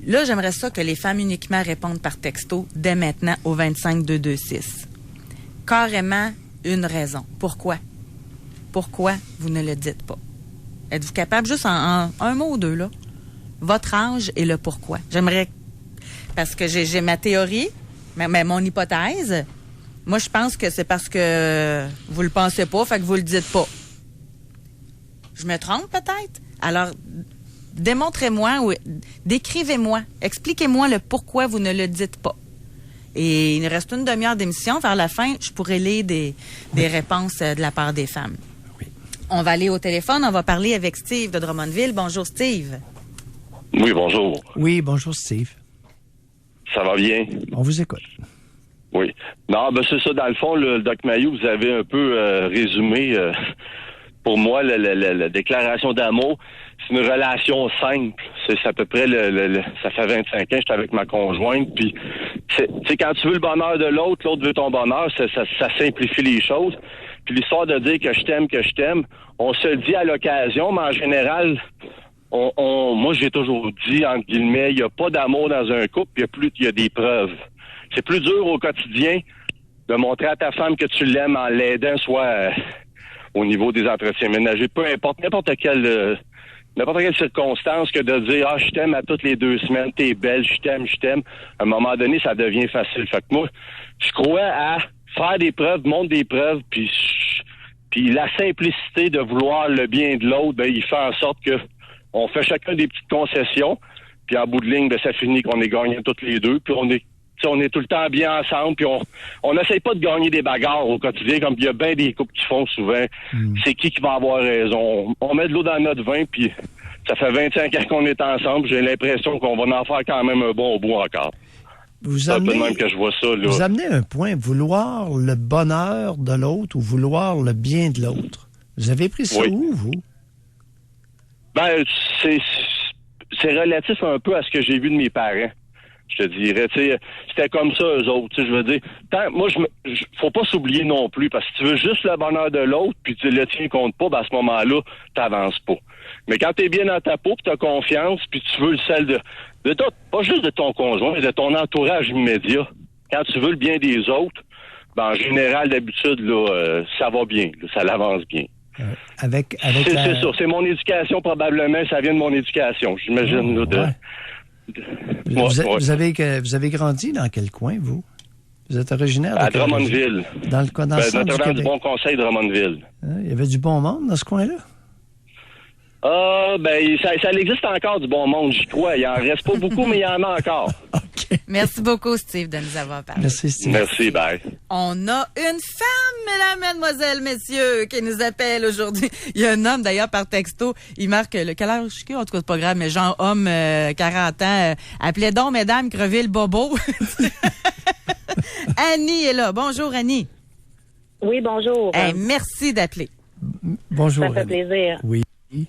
Là, j'aimerais ça que les femmes uniquement répondent par texto dès maintenant au 25226. Carrément une raison. Pourquoi? Pourquoi vous ne le dites pas? Êtes-vous capable, juste en un mot ou deux, là? Votre âge et le pourquoi. J'aimerais... Parce que j'ai ma théorie, mais mon hypothèse. Moi, je pense que c'est parce que vous le pensez pas, fait que vous le dites pas. Je me trompe peut-être? Alors, démontrez-moi ou décrivez-moi, expliquez-moi le pourquoi vous ne le dites pas. Et il nous reste une demi-heure d'émission. Vers la fin, je pourrais lire des réponses de la part des femmes. Oui. On va aller au téléphone. On va parler avec Steve de Drummondville. Bonjour, Steve. Oui, bonjour. Oui, bonjour, Steve. Ça va bien? On vous écoute. Oui. Non, ben c'est ça. Dans le fond, le Doc Mayou, vous avez un peu résumé. Pour moi, la déclaration d'amour, c'est une relation simple. C'est à peu près ça fait 25 ans que j'étais avec ma conjointe. Puis, c'est quand tu veux le bonheur de l'autre, l'autre veut ton bonheur. Ça simplifie les choses. Puis l'histoire de dire que je t'aime, on se le dit à l'occasion, mais en général, moi j'ai toujours dit, entre guillemets, il n'y a pas d'amour dans un couple, il y a des preuves. C'est plus dur au quotidien de montrer à ta femme que tu l'aimes en l'aidant, soit au niveau des entretiens ménagers, peu importe, n'importe quelle circonstance, que de dire « je t'aime à toutes les 2 semaines, t'es belle, je t'aime », à un moment donné, ça devient facile. Fait que moi, je crois à faire des preuves, montre des preuves, puis la simplicité de vouloir le bien de l'autre, ben il fait en sorte que on fait chacun des petites concessions, puis en bout de ligne, ben ça finit qu'on est gagnants toutes les deux, puis on est tout le temps bien ensemble, puis on n'essaye pas de gagner des bagarres au quotidien, comme il y a bien des couples qui font souvent. C'est qui va avoir raison. On met de l'eau dans notre vin, puis ça fait 25 ans qu'on est ensemble. J'ai l'impression qu'on va en faire quand même un bon bout encore. C'est un peu de même que je vois ça, là. Vous amenez un point, vouloir le bonheur de l'autre ou vouloir le bien de l'autre. Vous avez pris ça où, vous? Ben, c'est relatif un peu à ce que j'ai vu de mes parents. Je te dirais, tu sais, c'était comme ça, eux autres, tu sais, je veux dire. Faut pas s'oublier non plus, parce que si tu veux juste le bonheur de l'autre, puis tu le tien compte pas, ben à ce moment-là, t'avances pas. Mais quand t'es bien dans ta peau, puis t'as confiance, puis tu veux le sel de toi, pas juste de ton conjoint, mais de ton entourage immédiat. Quand tu veux le bien des autres, ben en général, d'habitude, là, ça va bien, là, ça l'avance bien. C'est ça, c'est mon éducation, probablement, ça vient de mon éducation, j'imagine, là, Vous avez grandi dans quel coin, vous? Vous êtes originaire de à Drummondville. Dans le coin, dans le centre du Québec. Du Bon Conseil de Drummondville. Il y avait du bon monde dans ce coin-là? Ça existe encore du bon monde, j'y crois. Il en reste pas beaucoup, mais il y en a encore. Okay. Merci beaucoup, Steve, de nous avoir parlé. Merci, Steve. Merci, bye. On a une femme, mesdames, mademoiselles, messieurs, qui nous appelle aujourd'hui. Il y a un homme, d'ailleurs, par texto. Il marque le quel âge, en tout cas, c'est pas grave, mais genre homme, 40 ans. Appelez donc, mesdames, crever le bobo. Annie est là. Bonjour, Annie. Oui, bonjour. Merci d'appeler. Bonjour. Ça fait plaisir. Oui.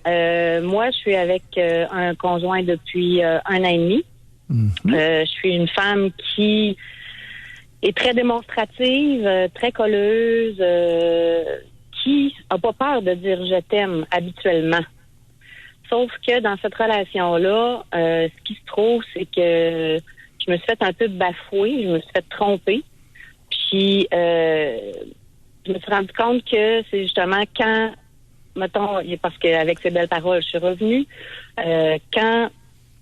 Moi, je suis avec un conjoint depuis 1 an et demi. Je suis une femme qui est très démonstrative, très colleuse, qui a pas peur de dire je t'aime habituellement. Sauf que dans cette relation-là, ce qui se trouve, c'est que je me suis fait un peu bafouer, je me suis fait tromper. Puis je me suis rendu compte que c'est justement quand, mettons, parce qu'avec ces belles paroles, je suis revenue, quand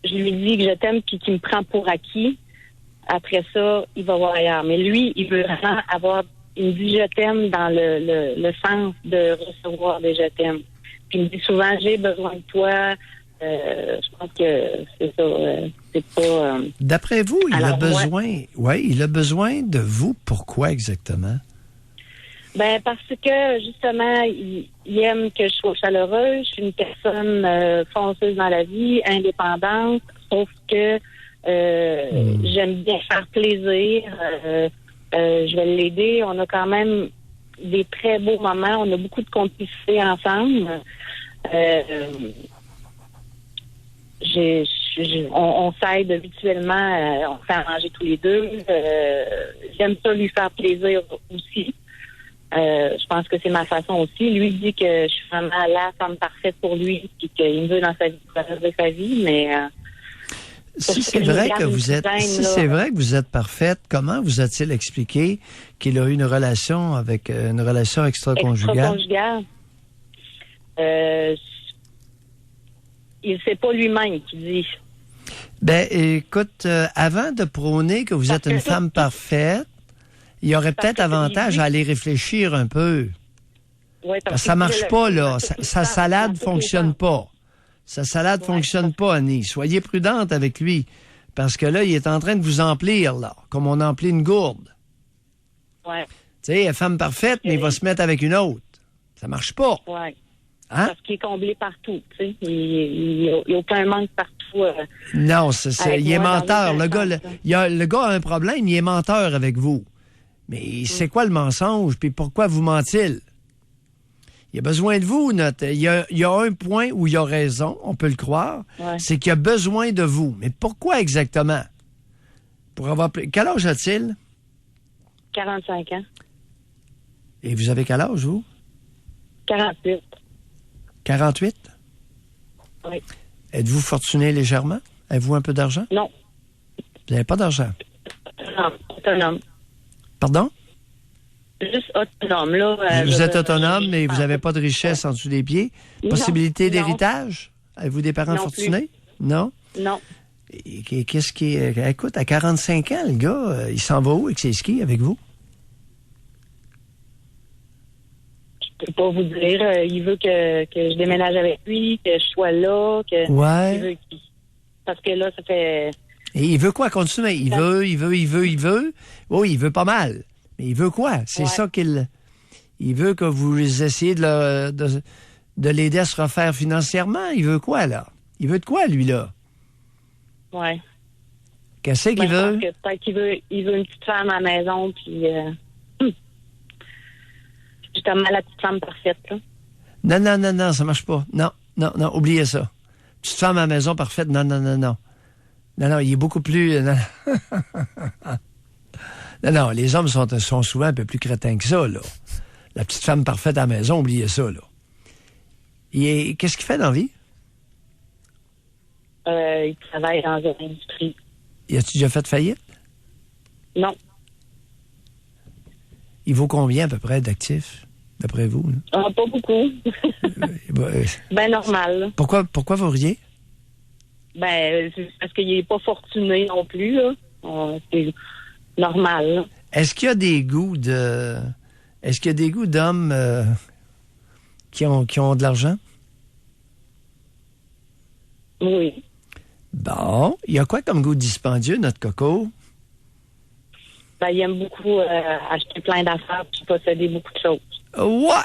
je lui dis que je t'aime puis qu'il me prend pour acquis, après ça, il va voir ailleurs. Mais lui, il veut vraiment il me dit je t'aime dans le sens de recevoir des je t'aime. Puis il me dit souvent, j'ai besoin de toi. Je pense que c'est ça. C'est pas. D'après vous, il a besoin de vous. Pourquoi exactement? Ben parce que justement, il aime que je sois chaleureuse. Je suis une personne fonceuse dans la vie, indépendante. Sauf que j'aime bien faire plaisir. Je vais l'aider. On a quand même des très beaux moments. On a beaucoup de complicité ensemble. On s'aide habituellement. On fait à manger tous les deux. J'aime ça lui faire plaisir aussi. Je pense que c'est ma façon aussi. Lui dit que je suis vraiment la femme parfaite pour lui et qu'il me veut dans sa vie pour le reste de sa vie, mais si c'est vrai que vous êtes parfaite, comment vous a-t-il expliqué qu'il a eu une relation extra-conjugale? Il sait pas lui-même qui dit. Ben, écoute, avant de prôner que vous êtes une femme parfaite, il y aurait peut-être avantage à aller réfléchir un peu. Ouais, ça marche pas, là. Sa salade fonctionne pas. Sa salade fonctionne pas, Annie. Soyez prudente avec lui. Parce que là, il est en train de vous emplir, là. Comme on emplit une gourde. Ouais. Tu sais, elle est femme parfaite, mais il va se mettre avec une autre. Ça marche pas. Ouais. Hein? Parce qu'il est comblé partout, tu sais. Il n'y a aucun manque partout. Non, il est menteur. Le gars a un problème, il est menteur avec vous. Mais c'est quoi le mensonge, puis pourquoi vous ment-il? Il a besoin de vous, il y a un point où il a raison, on peut le croire, c'est qu'il a besoin de vous. Mais pourquoi exactement? Pour avoir... Quel âge a-t-il? 45 ans. Et vous avez quel âge, vous? 48. 48? Oui. Êtes-vous fortuné légèrement? Avez-vous un peu d'argent? Non. Vous n'avez pas d'argent? Non, autonome. Pardon? Juste autonome, là. Vous êtes autonome, mais vous n'avez pas de richesse en dessous des pieds? Possibilité d'héritage? Avez-vous des parents fortunés? Non? Non. Et qu'est-ce qui est... Écoute, à 45 ans, le gars, il s'en va où avec ses skis avec vous? Je peux pas vous dire. Il veut que je déménage avec lui, que je sois là, que... Ouais. Parce que là, ça fait... Et il veut quoi continuer? Il veut. Oui, il veut pas mal. Mais il veut quoi? C'est ça qu'il... Il veut que vous essayiez de l'aider à se refaire financièrement. Il veut quoi, là? Il veut de quoi, lui, là? Ouais. Qu'est-ce qu'il veut? Je pense que peut-être qu'il veut une petite femme à la maison, puis... Justement, la petite femme parfaite, là. Non, ça marche pas. Non, oubliez ça. Petite femme à la maison parfaite, non. Non, il est beaucoup plus... Non, les hommes sont souvent un peu plus crétins que ça, là. La petite femme parfaite à la maison, oubliez ça, là. Qu'est-ce qu'il fait dans la vie? Il travaille dans une industrie. Y a-tu déjà fait faillite? Non. Il vaut combien, à peu près, d'actifs, d'après vous? Pas beaucoup. Ben normal, là. Pourquoi vous riez? Ben, c'est parce qu'il n'est pas fortuné non plus, là. C'est normal, là. Est-ce qu'il y a des goûts d'hommes qui ont de l'argent? Oui. Bon. Il y a quoi comme goût dispendieux, notre coco? Ben, il aime beaucoup acheter plein d'affaires puis posséder beaucoup de choses. Ouais.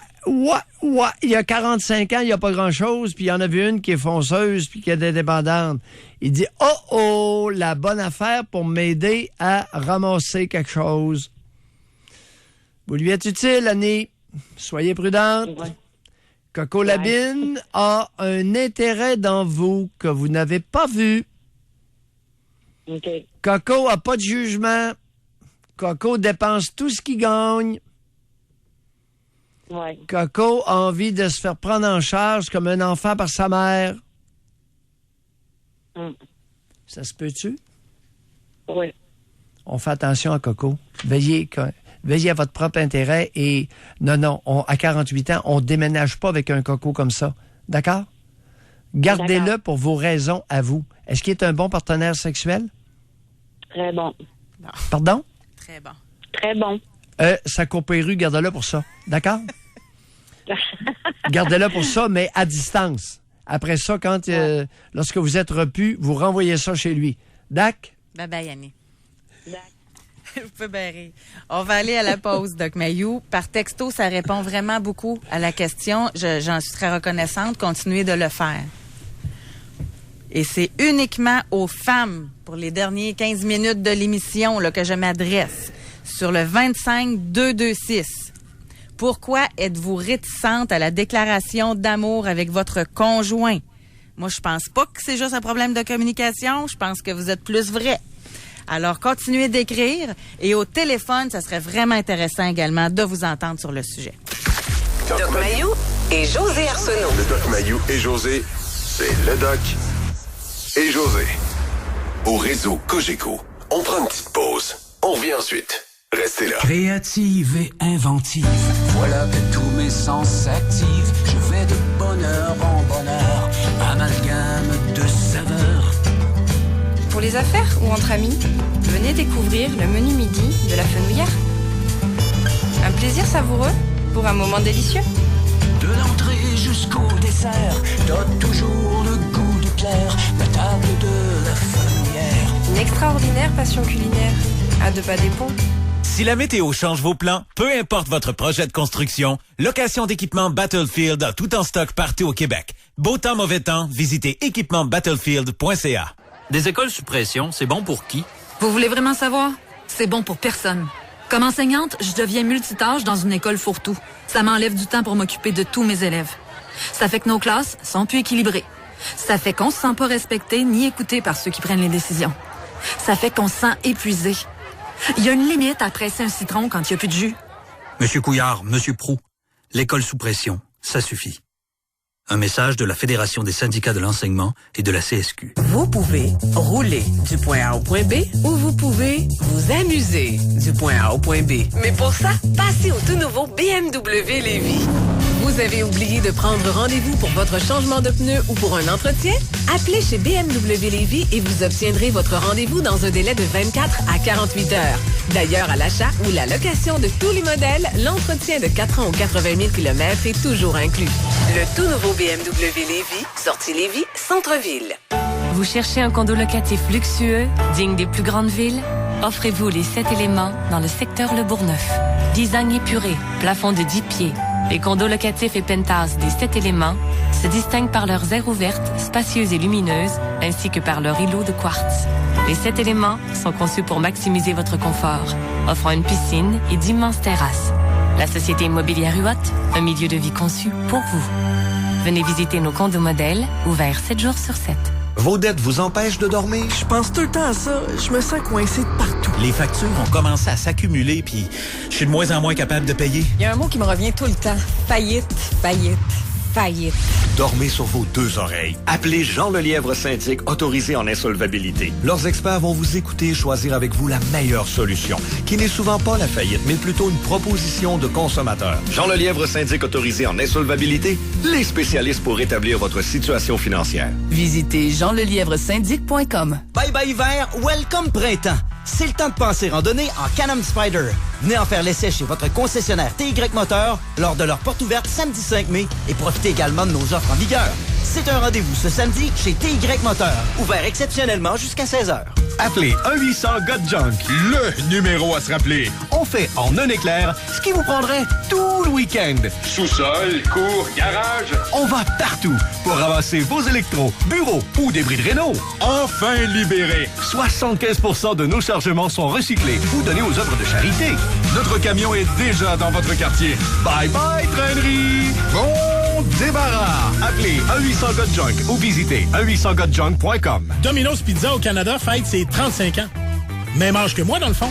Il y a 45 ans, il n'y a pas grand-chose, puis il y en a vu une qui est fonceuse puis qui est indépendante. Il dit, la bonne affaire pour m'aider à ramasser quelque chose. Vous lui êtes utile, Annie. Soyez prudente. Ouais. Coco Labine a un intérêt dans vous que vous n'avez pas vu. Okay. Coco a pas de jugement. Coco dépense tout ce qu'il gagne. Ouais. Coco a envie de se faire prendre en charge comme un enfant par sa mère. Ça se peut-tu? Oui. On fait attention à Coco. Veillez à votre propre intérêt et non, à 48 ans, on déménage pas avec un Coco comme ça. D'accord? Gardez-le pour vos raisons à vous. Est-ce qu'il est un bon partenaire sexuel? Très bon. Pardon? Très bon. Très bon. Ça coupe les rues, gardez-le pour ça. D'accord? Gardez-le pour ça, mais à distance. Après ça, lorsque vous êtes repu, vous renvoyez ça chez lui. Dac? Bye, Annie. Vous pouvez barrer. On va aller à la pause, Doc Mayou. Par texto, ça répond vraiment beaucoup à la question. J'en suis très reconnaissante. Continuez de le faire. Et c'est uniquement aux femmes, pour les derniers 15 minutes de l'émission, là, que je m'adresse, sur le 25-226. Pourquoi êtes-vous réticente à la déclaration d'amour avec votre conjoint? Moi, je pense pas que c'est juste un problème de communication. Je pense que vous êtes plus vrai. Alors, continuez d'écrire. Et au téléphone, ça serait vraiment intéressant également de vous entendre sur le sujet. Doc Mayou et José Arsenault. Le Doc Mayou et José, c'est le Doc et José. Au réseau Cogeco, on prend une petite pause. On revient ensuite. Restez là. Créative et inventive, voilà que tous mes sens s'activent. Je vais de bonheur en bonheur, amalgame de saveurs. Pour les affaires ou entre amis, venez découvrir le menu midi de la Fenouillère. Un plaisir savoureux pour un moment délicieux. De l'entrée jusqu'au dessert, donne toujours le goût du clair, la table de la Fenouillère. Une extraordinaire passion culinaire, à 2 pas des ponts. Si la météo change vos plans, peu importe votre projet de construction, Location d'équipement Battlefield a tout en stock partout au Québec. Beau temps, mauvais temps, visitez équipemaentbattlefield.ca. Des écoles sous pression, c'est bon pour qui? Vous voulez vraiment savoir? C'est bon pour personne. Comme enseignante, je deviens multitâche dans une école fourre-tout. Ça m'enlève du temps pour m'occuper de tous mes élèves. Ça fait que nos classes sont plus équilibrées. Ça fait qu'on se sent pas respecté ni écouté par ceux qui prennent les décisions. Ça fait qu'on se sent épuisé. Il y a une limite à presser un citron quand il n'y a plus de jus. Monsieur Couillard, Monsieur Proulx, l'école sous pression, ça suffit. Un message de la Fédération des syndicats de l'enseignement et de la CSQ. Vous pouvez rouler du point A au point B ou vous pouvez vous amuser du point A au point B. Mais pour ça, passez au tout nouveau BMW Lévis. Vous avez oublié de prendre rendez-vous pour votre changement de pneus ou pour un entretien? Appelez chez BMW Lévis et vous obtiendrez votre rendez-vous dans un délai de 24 à 48 heures. D'ailleurs, à l'achat ou la location de tous les modèles, l'entretien de 4 ans ou 80 000 km est toujours inclus. Le tout nouveau BMW Lévis, sortie Lévis, centre-ville. Vous cherchez un condo locatif luxueux, digne des plus grandes villes? Offrez-vous les 7 éléments dans le secteur Le Bourgneuf. Design épuré, plafond de 10 pieds. Les condos locatifs et penthouses des 7 éléments se distinguent par leurs aires ouvertes, spacieuses et lumineuses, ainsi que par leur îlot de quartz. Les 7 éléments sont conçus pour maximiser votre confort, offrant une piscine et d'immenses terrasses. La société immobilière UOT, un milieu de vie conçu pour vous. Venez visiter nos condos modèles, ouverts 7 jours sur 7. Vos dettes vous empêchent de dormir? Je pense tout le temps à ça. Je me sens coincé de partout. Les factures ont commencé à s'accumuler, puis je suis de moins en moins capable de payer. Il y a un mot qui me revient tout le temps. Faillite, faillite, faillite. Dormez sur vos 2 oreilles. Appelez Jean Lelièvre Syndic, autorisé en insolvabilité. Leurs experts vont vous écouter et choisir avec vous la meilleure solution, qui n'est souvent pas la faillite, mais plutôt une proposition de consommateur. Jean Lelièvre Syndic, autorisé en insolvabilité, les spécialistes pour rétablir votre situation financière. Visitez jeanlelièvresyndic.com. Bye bye hiver, welcome printemps. C'est le temps de penser randonnée en Can-Am Spyder. Venez en faire l'essai chez votre concessionnaire TY Moteur lors de leur porte ouverte samedi 5 mai et profitez également de nos offres en vigueur. C'est un rendez-vous ce samedi chez TY Moteur, ouvert exceptionnellement jusqu'à 16h. Appelez 1-800-GOT-JUNK, le numéro à se rappeler. On fait en un éclair ce qui vous prendrait tout le week-end. Sous-sol, cour, garage. On va partout pour ramasser vos électros, bureaux ou débris de réno. Enfin libérés. 75% de nos chargements sont recyclés ou donnés aux œuvres de charité. Notre camion est déjà dans votre quartier. Bye bye, traînerie. Bon débarras. Appelez 1-800-GOT-JUNK ou visitez 1-800-GOT-JUNK.com. Domino's Pizza au Canada fête ses 35 ans. Même âge que moi, dans le fond.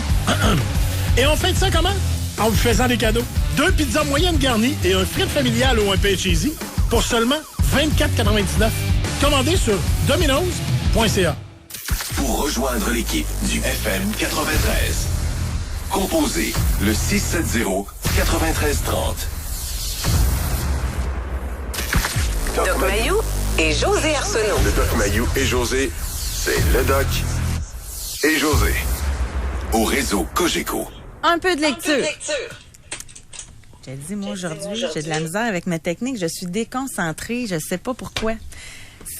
Et on fête ça comment? En vous faisant des cadeaux. 2 pizzas moyennes garnies et un frite familial ou un pain cheesy pour seulement 24,99. Commandez sur dominos.ca. Pour rejoindre l'équipe du FM 93, composez le 670-9330. Doc Mayou et José Arsenault. Le Doc Mayou et José, c'est le Doc et José. Au réseau Cogeco. Un peu de lecture. J'ai dit, moi, aujourd'hui, j'ai de la misère avec ma technique. Je suis déconcentrée. Je sais pas pourquoi.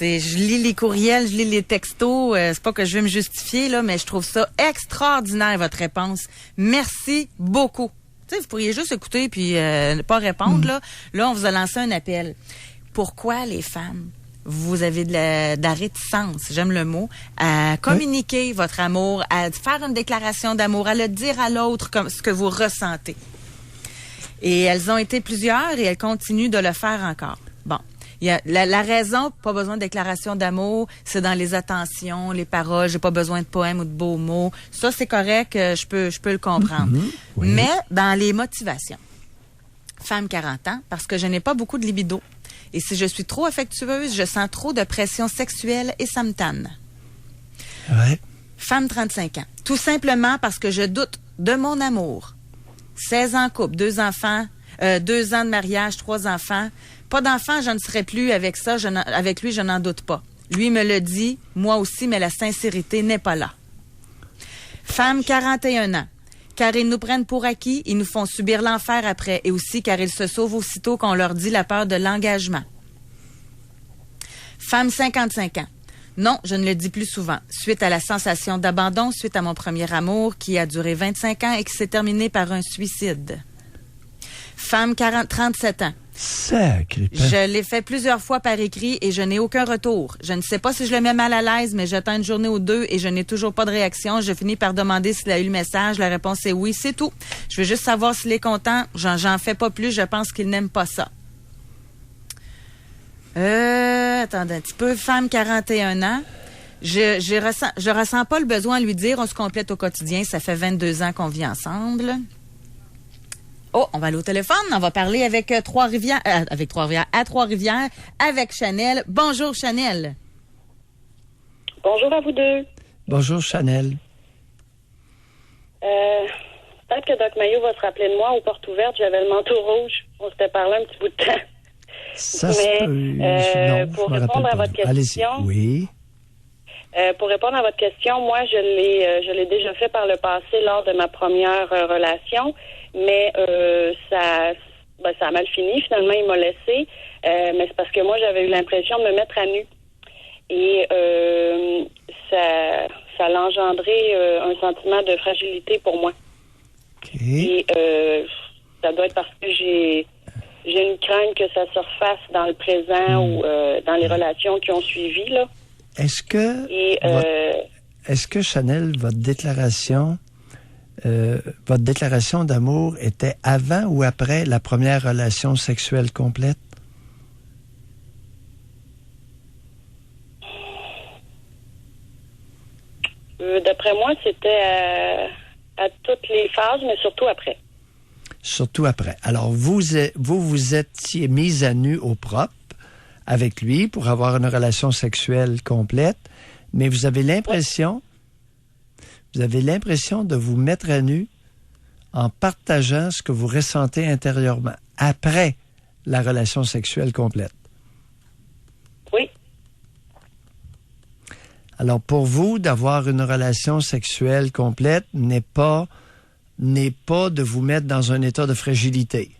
Je lis les courriels, je lis les textos. C'est pas que je vais me justifier, là, mais je trouve ça extraordinaire, votre réponse. Merci beaucoup. Tu sais, vous pourriez juste écouter puis ne pas répondre, là. Là, on vous a lancé un appel. Pourquoi les femmes, vous avez de la réticence, j'aime le mot, à communiquer votre amour, à faire une déclaration d'amour, à le dire à l'autre comme ce que vous ressentez? Et elles ont été plusieurs et elles continuent de le faire encore. Bon. Il y a la raison, pas besoin de déclaration d'amour, c'est dans les attentions, les paroles, j'ai pas besoin de poèmes ou de beaux mots. Ça, c'est correct, je peux le comprendre. Oui. Mais dans les motivations, femme 40 ans, parce que je n'ai pas beaucoup de libido. Et si je suis trop affectueuse, je sens trop de pression sexuelle et ça me tanne. Ouais. Femme 35 ans, tout simplement parce que je doute de mon amour. 16 ans en couple, 2 enfants, 2 ans de mariage, 3 enfants. Pas d'enfants, je ne serai plus avec ça. Avec lui, je n'en doute pas. Lui me le dit, moi aussi, mais la sincérité n'est pas là. Femme 41 ans. Car ils nous prennent pour acquis, ils nous font subir l'enfer après. Et aussi car ils se sauvent aussitôt qu'on leur dit la peur de l'engagement. Femme 55 ans. Non, je ne le dis plus souvent. Suite à la sensation d'abandon, suite à mon premier amour qui a duré 25 ans et qui s'est terminé par un suicide. Femme 37 ans. Sacré. Je l'ai fait plusieurs fois par écrit et je n'ai aucun retour. Je ne sais pas si je le mets mal à l'aise, mais j'attends une journée ou deux et je n'ai toujours pas de réaction. Je finis par demander s'il a eu le message. La réponse est oui, c'est tout. Je veux juste savoir s'il est content. J'en fais pas plus. Je pense qu'il n'aime pas ça. Attendez un petit peu. Femme 41 ans. Je ressens pas le besoin de lui dire on se complète au quotidien. Ça fait 22 ans qu'on vit ensemble. Oh, on va aller au téléphone. On va parler avec Trois-Rivières, à Trois-Rivières, avec Chanel. Bonjour, Chanel. Bonjour à vous deux. Bonjour, Chanel. Peut-être que Doc Mayo va se rappeler de moi aux portes ouvertes. J'avais le manteau rouge. On s'était parlé un petit bout de temps. Ça se peut. Non, pour répondre à votre question... Allez-y. Oui. Pour répondre à votre question, moi, je l'ai déjà fait par le passé lors de ma première relation, mais ça a mal fini. Finalement, il m'a laissé, mais c'est parce que moi, j'avais eu l'impression de me mettre à nu. Et ça a engendré un sentiment de fragilité pour moi. Okay. Et ça doit être parce que j'ai une crainte que ça se refasse dans le présent ou dans les relations qui ont suivi, là. Est-ce que, Chanel, votre déclaration d'amour était avant ou après la première relation sexuelle complète? D'après moi, c'était à toutes les phases, mais surtout après. Surtout après. Alors, vous étiez mise à nu au propre avec lui pour avoir une relation sexuelle complète, mais vous avez l'impression de vous mettre à nu en partageant ce que vous ressentez intérieurement après la relation sexuelle complète. Oui. Alors, pour vous, d'avoir une relation sexuelle complète n'est pas de vous mettre dans un état de fragilité.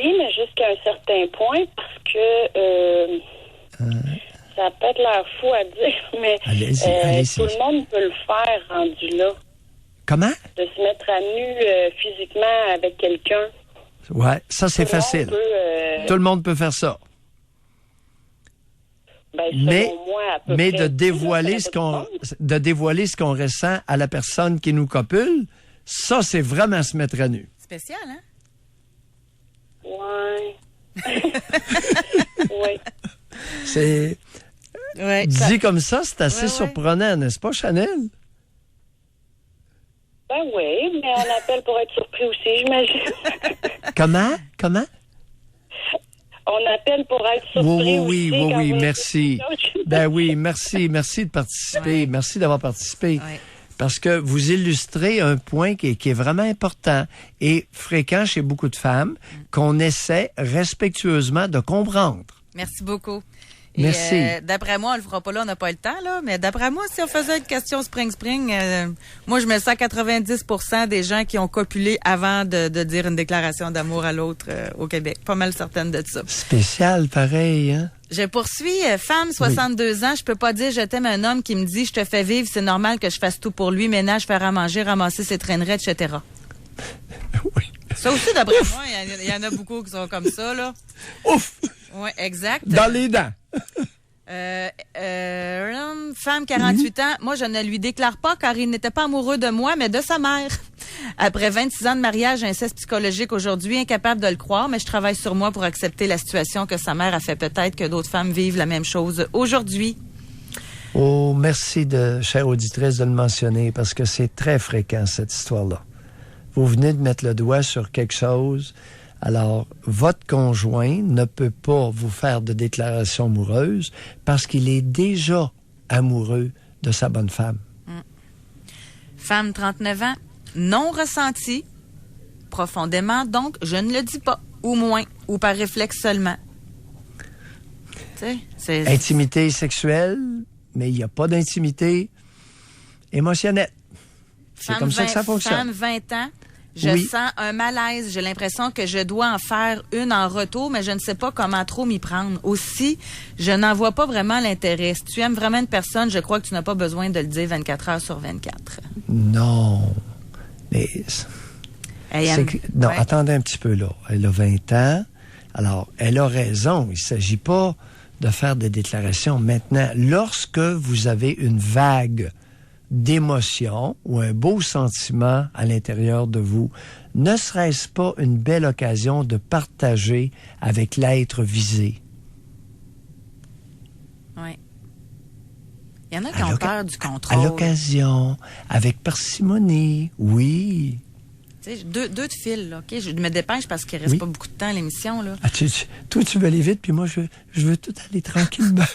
Oui, mais jusqu'à un certain point, parce que ça a peut-être l'air fou à dire, mais allez-y. tout le monde peut le faire rendu là. Comment? De se mettre à nu physiquement avec quelqu'un. Ouais, ça c'est facile. Tout le monde peut faire ça. Mais de dévoiler ce qu'on ressent à la personne qui nous copule, ça c'est vraiment se mettre à nu. Spécial, hein? Ouais. Oui. C'est... Ouais, dit comme ça, c'est assez surprenant, n'est-ce pas, Chanel? Ben oui, mais on appelle pour être surpris aussi, j'imagine. Comment? On appelle pour être surpris aussi. Oui, merci. Ben oui, merci de participer. Ouais. Merci d'avoir participé. Ouais. Parce que vous illustrez un point qui est vraiment important et fréquent chez beaucoup de femmes qu'on essaie respectueusement de comprendre. Merci beaucoup. Merci. Et d'après moi, on le fera pas là, on n'a pas le temps, là, mais d'après moi, si on faisait une question spring, moi, je mets ça à 90% des gens qui ont copulé avant de dire une déclaration d'amour à l'autre au Québec. Pas mal certaine de ça. Spécial, pareil, hein? Je poursuis, femme, 62 ans, je peux pas dire je t'aime un homme qui me dit je te fais vivre, c'est normal que je fasse tout pour lui, ménage, faire à manger, ramasser ses traîneries, etc. Oui. Ça aussi, d'après moi, il y en a beaucoup qui sont comme ça, là. Ouf! Oui, exact. Dans les dents. Femme, 48 ans, moi, je ne lui déclare pas car il n'était pas amoureux de moi, mais de sa mère. Après 26 ans de mariage, inceste psychologique aujourd'hui, incapable de le croire, mais je travaille sur moi pour accepter la situation que sa mère a fait peut-être que d'autres femmes vivent la même chose aujourd'hui. Oh, merci, chère auditrice, de le mentionner parce que c'est très fréquent, cette histoire-là. Vous venez de mettre le doigt sur quelque chose. Alors, votre conjoint ne peut pas vous faire de déclaration amoureuse parce qu'il est déjà amoureux de sa bonne femme. Femme, 39 ans, non ressenti, profondément, donc je ne le dis pas, ou moins, ou par réflexe seulement. C'est... Intimité sexuelle, mais il n'y a pas d'intimité émotionnelle. C'est comme ça que ça fonctionne. Femme, 20 ans, Je sens un malaise. J'ai l'impression que je dois en faire une en retour, mais je ne sais pas comment trop m'y prendre. Aussi, je n'en vois pas vraiment l'intérêt. Si tu aimes vraiment une personne, je crois que tu n'as pas besoin de le dire 24 heures sur 24. Non. Mais... Non, attendez un petit peu là. Elle a 20 ans. Alors, elle a raison. Il ne s'agit pas de faire des déclarations maintenant. Lorsque vous avez une vague d'émotion ou un beau sentiment à l'intérieur de vous, ne serait-ce pas une belle occasion de partager avec l'être visé? Oui. Il y en a qui ont peur du contrôle. À l'occasion, avec parcimonie, oui. Tu sais, deux de fil, là, OK? Je me dépêche parce qu'il ne reste pas beaucoup de temps à l'émission, là. Ah, toi, tu veux aller vite, puis moi, je veux tout aller tranquillement.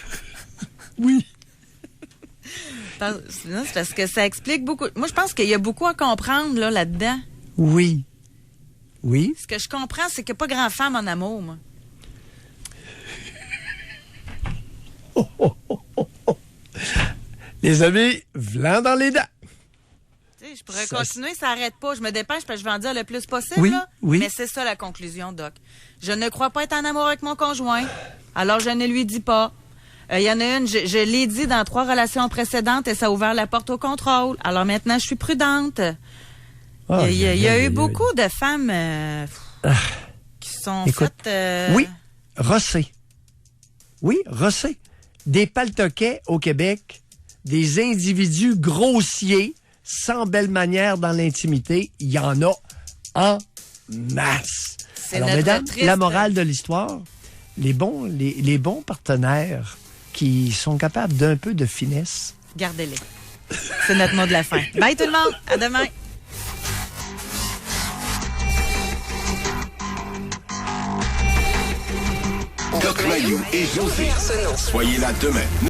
Oui. C'est parce que ça explique beaucoup. Moi, je pense qu'il y a beaucoup à comprendre là-dedans. Oui. Oui. Ce que je comprends, c'est qu'il n'y a pas grand femme en amour, moi. Les amis, v'là dans les dents. Tu sais, je pourrais continuer, ça n'arrête pas. Je me dépêche parce que je vais en dire le plus possible. Là. Oui. Mais c'est ça la conclusion, Doc. Je ne crois pas être en amour avec mon conjoint. Alors, je ne lui dis pas. Il y en a une, je l'ai dit dans 3 relations précédentes et ça a ouvert la porte au contrôle. Alors maintenant, je suis prudente. Il y a eu beaucoup de femmes qui sont faites... Oui, rossées. Oui, rossées. Des paltoquets au Québec, des individus grossiers, sans belle manière dans l'intimité, il y en a en masse. Alors, mesdames, la morale de l'histoire, les bons partenaires qui sont capables d'un peu de finesse. Gardez-les. C'est notre mot de la fin. Bye tout le monde. À demain. Doc Mayou et José. Soyez là demain.